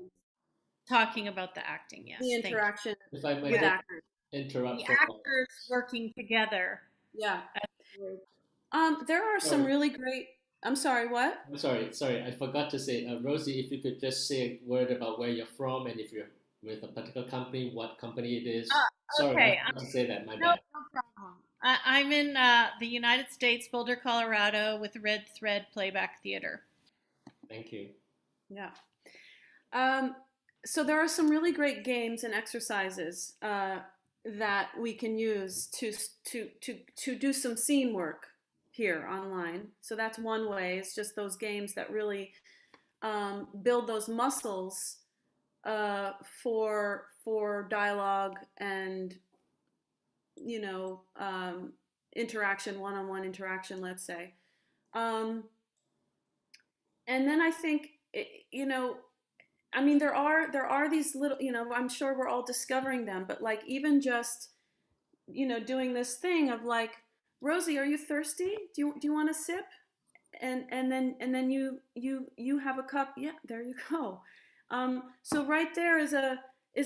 talking about the acting, yes. The interaction If I with might actors. interrupt The for actors working together. Yeah. There are some really great. I'm sorry, what? I'm sorry, I forgot to say, Rosie, if you could just say a word about where you're from, and if you're with a particular company, what company it is. Sorry, Okay. I forgot to say that, my No bad. problem. I'm in the United States, Boulder, Colorado, with Red Thread Playback Theatre. Thank you. Yeah. So there are some really great games and exercises that we can use to do some scene work here online. So that's one way. It's just those games that really build those muscles for dialogue and interaction, one-on-one interaction, let's say. And then I think I mean, there are these little, I'm sure we're all discovering them, but like even just, doing this thing of like, Rosie, are you thirsty? Do you want a sip? And then you have a cup. Yeah, there you go. So right there is a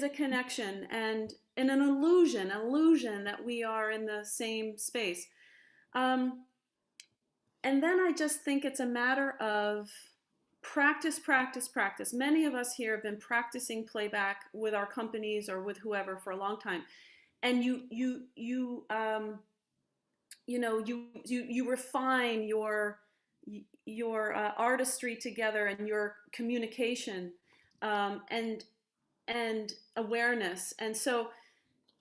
connection and an illusion that we are in the same space. And then I just think it's a matter of practice, practice, practice. Many of us here have been practicing playback with our companies or with whoever for a long time, and you refine your artistry together and your communication and awareness. And so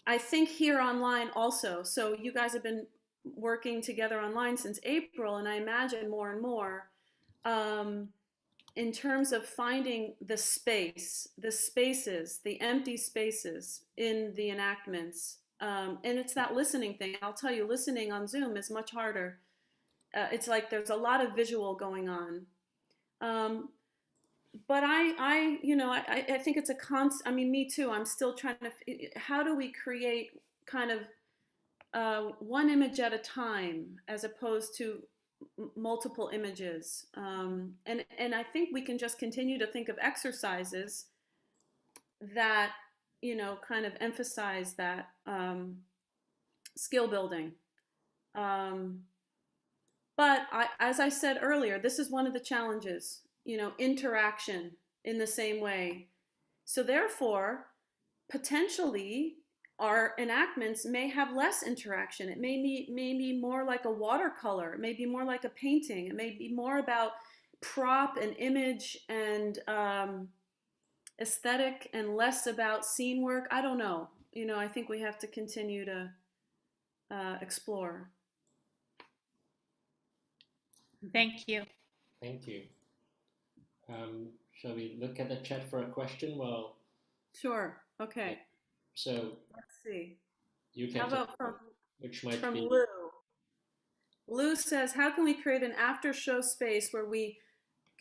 I think here online also. So you guys have been working together online since April, and I imagine more and more. In terms of finding the spaces, the empty spaces in the enactments. And it's that listening thing. I'll tell you, listening on Zoom is much harder. It's like there's a lot of visual going on. But I think it's a constant. I mean, me too. I'm still trying to. How do we create kind of one image at a time, as opposed to multiple images, and I think we can just continue to think of exercises that kind of emphasize that skill building. But as I said earlier, this is one of the challenges, interaction in the same way. So therefore, potentially, our enactments may have less interaction. It may be more like a watercolor. It may be more like a painting. It may be more about prop and image and aesthetic and less about scene work. I don't know. I think we have to continue to explore. Thank you. Thank you. Shall we look at the chat for a question? Well, sure. Okay. So let's see. You can. How about from be... Lou? Lou says, "How can we create an after-show space where we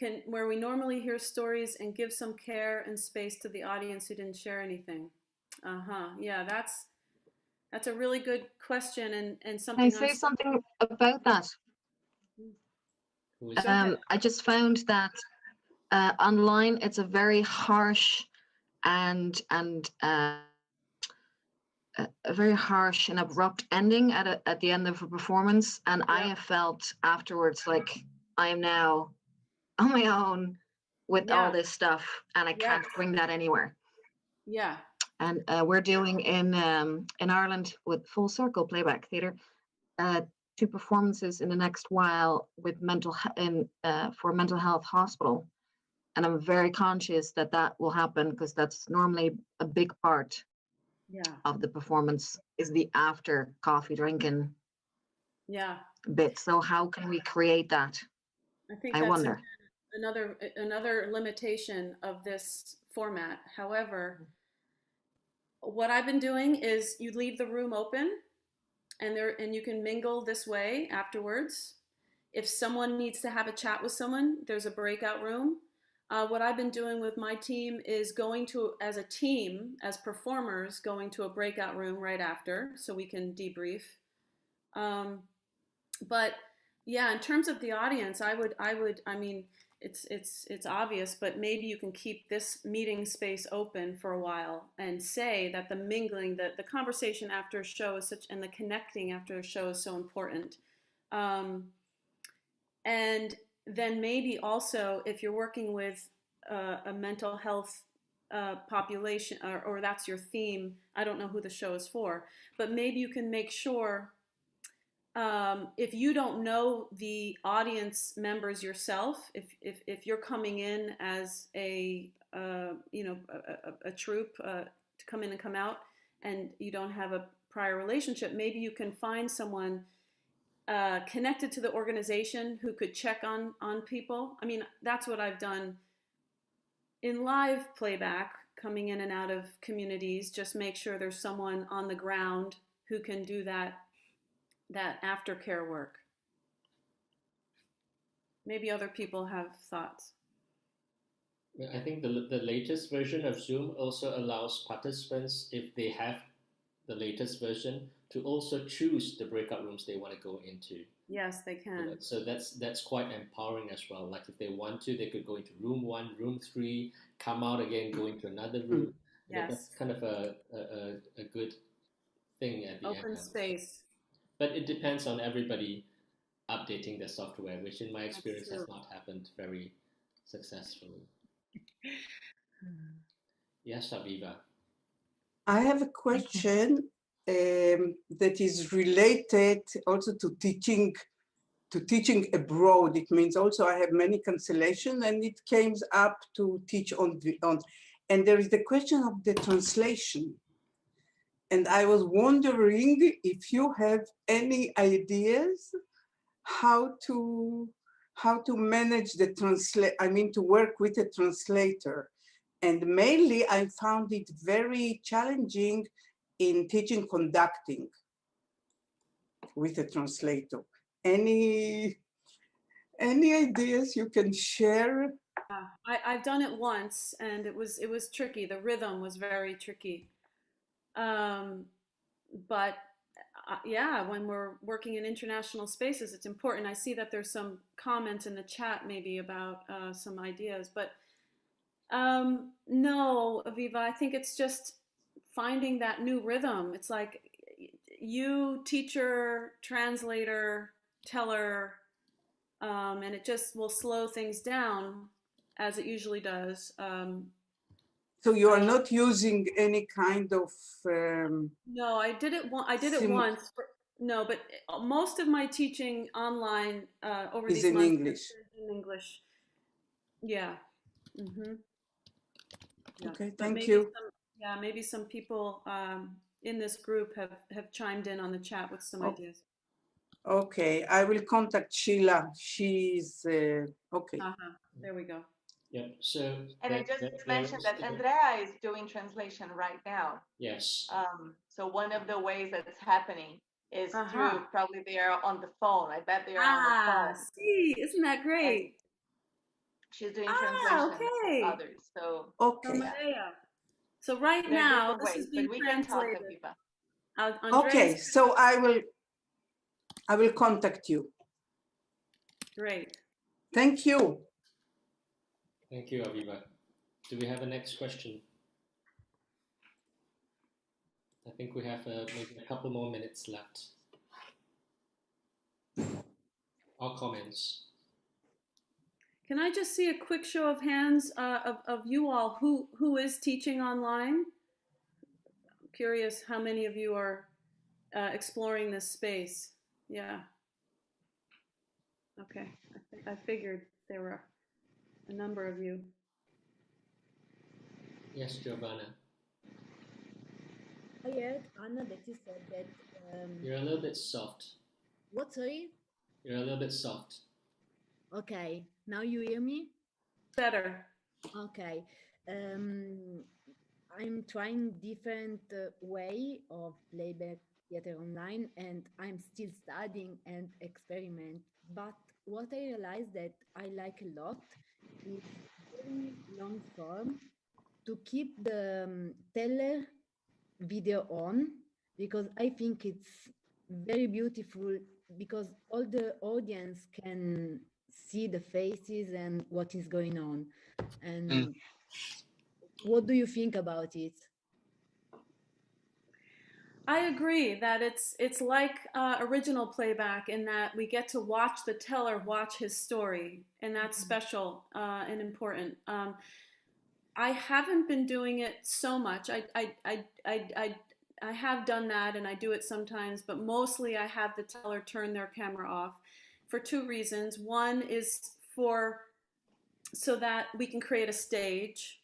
normally hear stories and give some care and space to the audience who didn't share anything?" Yeah, that's a really good question and something. Can I say something about that? I just found that online it's a very harsh and a very harsh and abrupt ending at the end of a performance, and I have felt afterwards like I am now on my own with all this stuff, and I can't bring that anywhere. Yeah. And we're doing in Ireland with Full Circle Playback Theatre 2 performances in the next while with for mental health hospital, And I'm very conscious that that will happen because that's normally a big part Yeah. of the performance is the after coffee drinking Yeah. bit. So how can we create that? I think I that's wonder. another limitation of this format. However, what I've been doing is you leave the room open and you can mingle this way afterwards. If someone needs to have a chat with someone, there's a breakout room. What I've been doing with my team is going to, as a team, as performers, going to a breakout room right after so we can debrief. But yeah, in terms of the audience, I mean, it's obvious, but maybe you can keep this meeting space open for a while and say that the mingling, the conversation after a show is such, and the connecting after a show is so important. And then maybe also if you're working with a mental health population, or that's your theme, I don't know who the show is for, but maybe you can make sure if you don't know the audience members yourself, if you're coming in as a troupe to come in and come out, and you don't have a prior relationship, maybe you can find someone connected to the organization who could check on people. I mean, that's what I've done in live playback, coming in and out of communities. Just make sure there's someone on the ground who can do that aftercare work. Maybe other people have thoughts. I think the latest version of Zoom also allows participants, if they have the latest version, to also choose the breakout rooms they want to go into. Yes, they can. So that's quite empowering as well. Like if they want to, they could go into room 1, room 3, come out again, go into another room. Yes. That's kind of a good thing at the end. Open space. But it depends on everybody updating the software, which in my experience has not happened very successfully. Yes, Aviva. I have a question that is related also to teaching abroad. It means also I have many cancellations, and it came up to teach on, and there is the question of the translation. And I was wondering if you have any ideas how to manage the to work with a translator. And mainly I found it very challenging in teaching conducting with a translator. Any ideas you can share? I've done it once, and it was tricky. The rhythm was very tricky. But yeah, when we're working in international spaces, it's important. I see that there's some comments in the chat maybe about some ideas, but no, Aviva, I think it's just finding that new rhythm. It's like you, teacher, translator, teller, and it just will slow things down as it usually does. So you are not using any kind of no, I did it once. No, but most of my teaching online over is these months English. is in English. Yeah. Mm-hmm. Yeah. Okay, But thank you. Maybe some people in this group have chimed in on the chat with some ideas. Okay, I will contact Sheila. She's okay. There we go. Yeah. So and I just mentioned that Andrea is doing translation right now. Yes. So one of the ways that's happening is through probably they are on the phone. I bet they are on the phone. See, isn't that great? And she's doing translation for others. So okay. Yeah. So right now this is being translated. Okay, so I will contact you. Great. Thank you. Thank you, Aviva. Do we have a next question? I think we have maybe a couple more minutes left. Or comments. Can I just see a quick show of hands of you all who is teaching online? I'm curious how many of you are exploring this space. Yeah. Okay. I figured there were a number of you. Yes, Giovanna. I heard, Anna, that you said that. You're a little bit soft. What, sorry? You're a little bit soft. Okay, now you hear me? Better. Okay. I'm trying different way of playback theater online, and I'm still studying and experiment. But what I realized that I like a lot is very long form to keep the teller video on, because I think it's very beautiful, because all the audience can see the faces and what is going on. And what do you think about it? I agree that it's like original playback in that we get to watch the teller watch his story, and that's special and important. I haven't been doing it so much. I have done that, and I do it sometimes, but mostly I have the teller turn their camera off for two reasons. One is so that we can create a stage,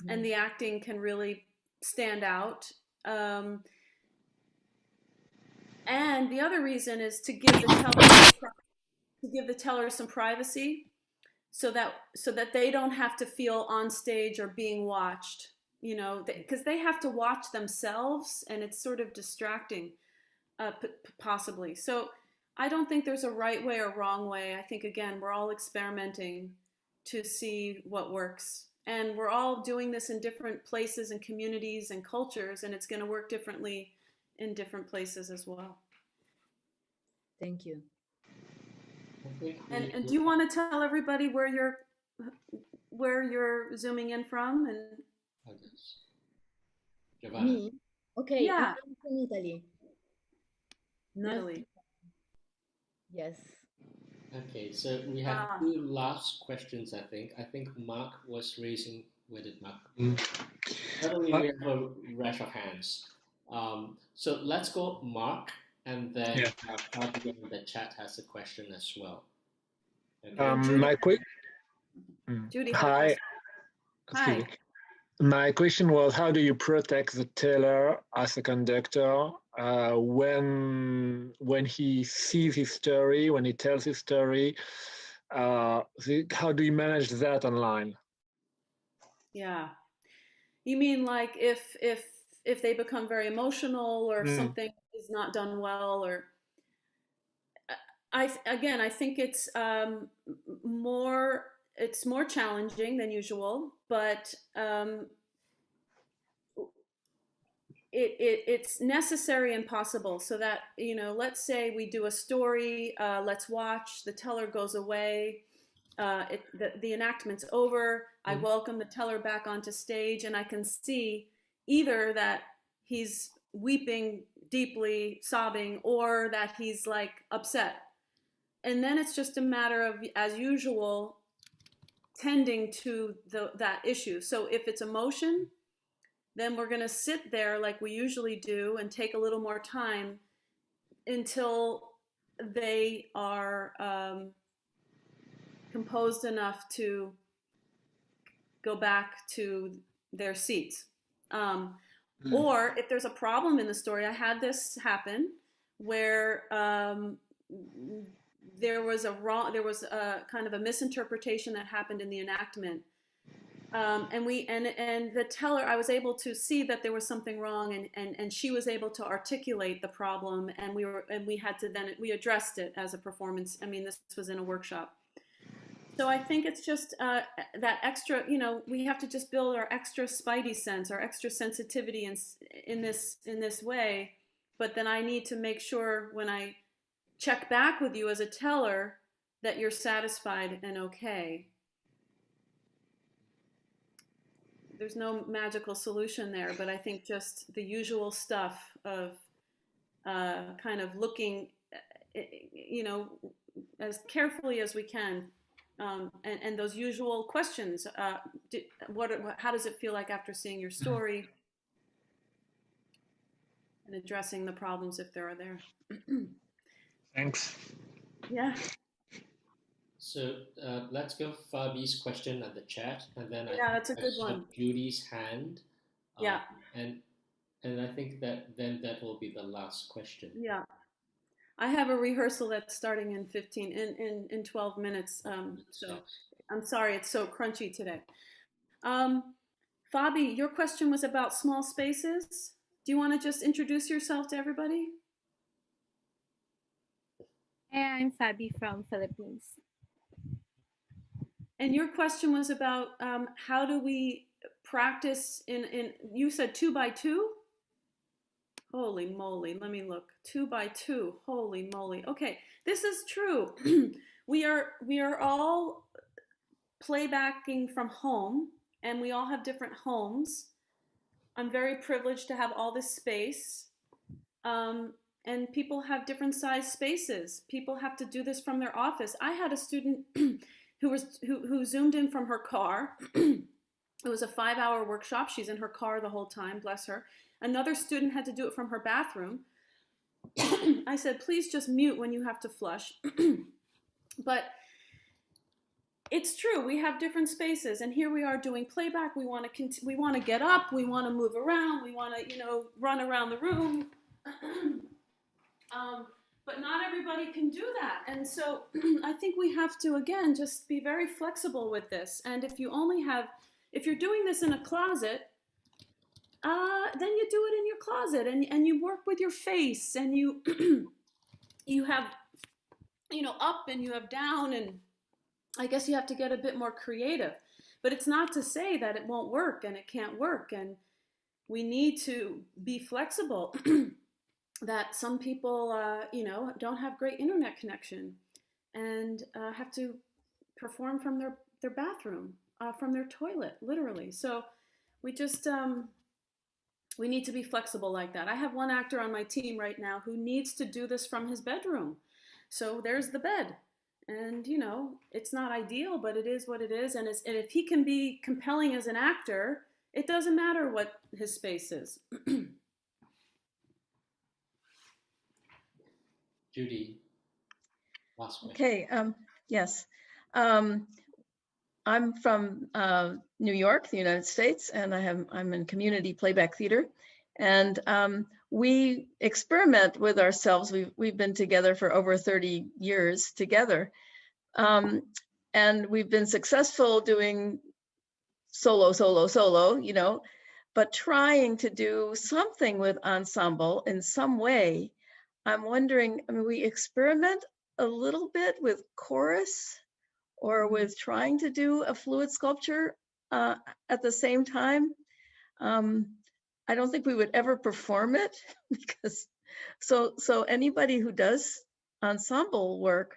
and the acting can really stand out. And the other reason is to give the teller some privacy, so that they don't have to feel on stage or being watched, because they have to watch themselves, and it's sort of distracting, possibly. So I don't think there's a right way or wrong way. I think, again, we're all experimenting to see what works, and we're all doing this in different places and communities and cultures, and it's going to work differently in different places as well. Thank you. And do you want to tell everybody where you're zooming in from? And Giovanna. Me? Okay, Yeah. I'm from Italy. Italy. Yes. Okay, so we have two last questions, I think. I think Mark was raising. Where did Mark? Suddenly we have a rush of hands. So let's go, Mark, and then Claudia in the chat has a question as well. Okay. Judy. Hi. Hi. My question was, how do you protect the teller as a conductor when he sees his story, when he tells his story? How do you manage that online? Yeah. You mean like if they become very emotional, or if something is not done well, or I think it's more challenging than usual, but it's necessary and possible, so that, let's say we do a story, let's watch, the teller goes away, the enactment's over, I welcome the teller back onto stage, and I can see either that he's weeping deeply, sobbing, or that he's like upset. And then it's just a matter of, as usual, tending to that issue. So if it's emotion, then we're going to sit there like we usually do and take a little more time until they are composed enough to go back to their seats. Or if there's a problem in the story, I had this happen where there was a kind of a misinterpretation that happened in the enactment. And the teller, I was able to see that there was something wrong, and she was able to articulate the problem, and we addressed it as a performance. I mean, this was in a workshop. So I think it's just that extra, we have to just build our extra spidey sense, our extra sensitivity in this way. But then I need to make sure when I check back with you as a teller that you're satisfied and okay. There's no magical solution there, but I think just the usual stuff of kind of looking, as carefully as we can, and those usual questions. How does it feel like after seeing your story? And addressing the problems if there are there. Thanks. Yeah. So let's go Fabi's question at the chat, and then Yeah, that's a good one. Judy's hand. Yeah. And I think that then that will be the last question. Yeah. I have a rehearsal that's starting in 12 minutes. So I'm sorry it's so crunchy today. Fabi, your question was about small spaces. Do you want to just introduce yourself to everybody? Hey, I'm Fabi from Philippines. And your question was about how do we practice in you said 2 by 2? Holy moly, let me look. 2 by 2. Holy moly. Okay, this is true. we are all playbacking from home, and we all have different homes. I'm very privileged to have all this space. And people have different size spaces. People have to do this from their office. I had a student who zoomed in from her car. It was a 5-hour workshop. She's in her car the whole time, bless her. Another student had to do it from her bathroom. I said, please just mute when you have to flush. But it's true, we have different spaces, and here we are doing playback. We want to get up, we want to move around, we want to, run around the room. But not everybody can do that. And so I think we have to, again, just be very flexible with this. And if you're doing this in a closet, then you do it in your closet, and you work with your face, and you you have up and you have down, and I guess you have to get a bit more creative. But it's not to say that it won't work and it can't work, and we need to be flexible. That some people don't have great internet connection and have to perform from their bathroom, from their toilet, literally. So we just we need to be flexible like that. I have one actor on my team right now who needs to do this from his bedroom. So there's the bed. And, it's not ideal, but it is what it is. And if he can be compelling as an actor, it doesn't matter what his space is. Judy, last question. Okay, yes. I'm from New York, the United States, and I'm in community playback theater. And we experiment with ourselves. We've been together for over 30 years together. And we've been successful doing solo, but trying to do something with ensemble in some way. I'm wondering, we experiment a little bit with chorus or with trying to do a fluid sculpture at the same time. I don't think we would ever perform it because so anybody who does ensemble work,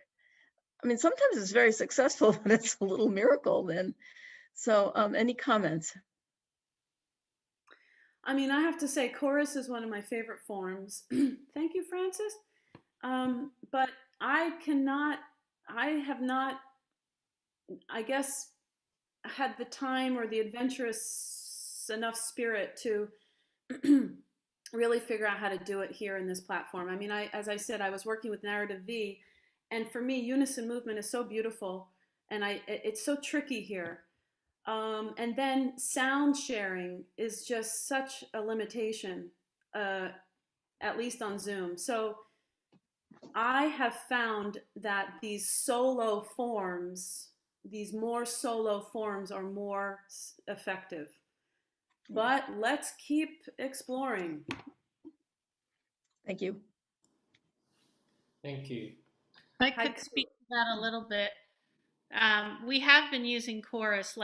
sometimes it's very successful, but it's a little miracle then. So any comments? I have to say chorus is one of my favorite forms. Thank you, Francis. But I have not, I guess, had the time or the adventurous enough spirit to really figure out how to do it here in this platform. As I said, I was working with Narrative V, and for me, unison movement is so beautiful, and it's so tricky here. And then sound sharing is just such a limitation, at least on Zoom. So I have found that these more solo forms are more effective. But let's keep exploring. Thank you. Thank you. I could speak to that a little bit. We have been using chorus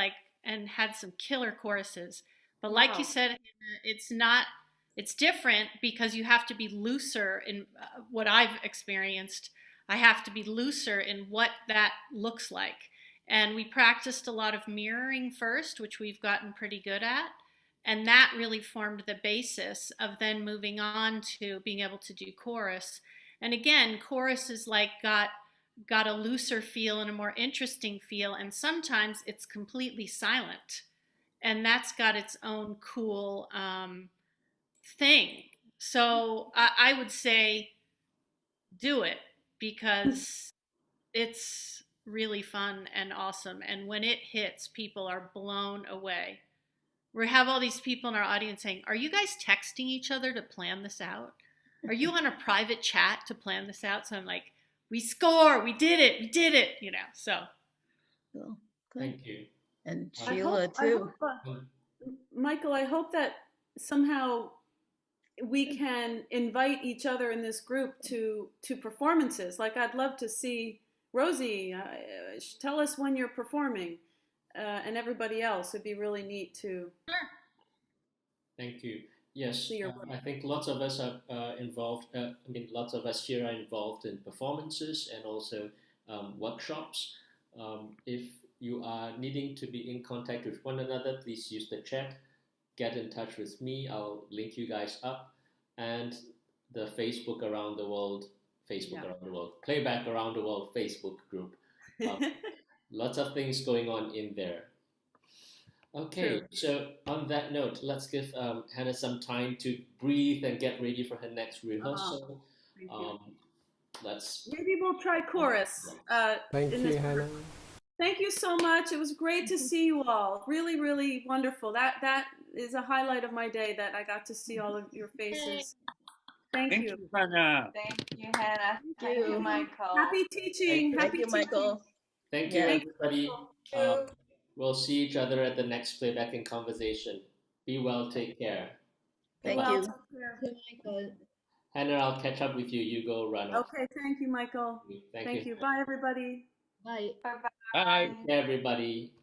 and had some killer choruses, but like you said, it's different because you have to be looser in what I've experienced. I have to be looser in what that looks like. And we practiced a lot of mirroring first, which we've gotten pretty good at. And that really formed the basis of then moving on to being able to do chorus. And again, chorus is got a looser feel and a more interesting feel, and sometimes it's completely silent, and that's got its own cool thing. So I would say do it because it's really fun and awesome. And when it hits, people are blown away. We have all these people in our audience saying, "Are you guys texting each other to plan this out? Are you on a private chat to plan this out?" So I'm like, "We score! We did it! We did it!" You know. So. Cool. Good. Thank you. And Sheila too. Michael, I hope that somehow we can invite each other in this group to performances. Like, I'd love to see Rosie, tell us when you're performing, and everybody else. It'd be really neat to. Thank you. Yes, I think lots of us are involved. I mean, lots of us here are involved in performances and also workshops. If you are needing to be in contact with one another, please use the chat. Get in touch with me. I'll link you guys up. And the Facebook Around the World, Around the World, Playback Around the World Facebook group. Lots of things going on in there. Okay, so on that note, let's give Hannah some time to breathe and get ready for her next rehearsal. Maybe we'll try chorus. Thank you, Hannah. Thank you so much. It was great to see you all. Really, really wonderful. That is a highlight of my day, that I got to see all of your faces. Thank you. Hannah. Thank you, Hannah. Thank you, Michael. Happy teaching. Thank you, Michael. Thank you, everybody. We'll see each other at the next Playback in Conversation. Be well, take care. Thank Bye-bye. you. Hannah, I'll catch up with you. You go run off. Okay, thank you, Michael. Thank you. Bye, everybody. Bye. Bye-bye. Bye. Everybody.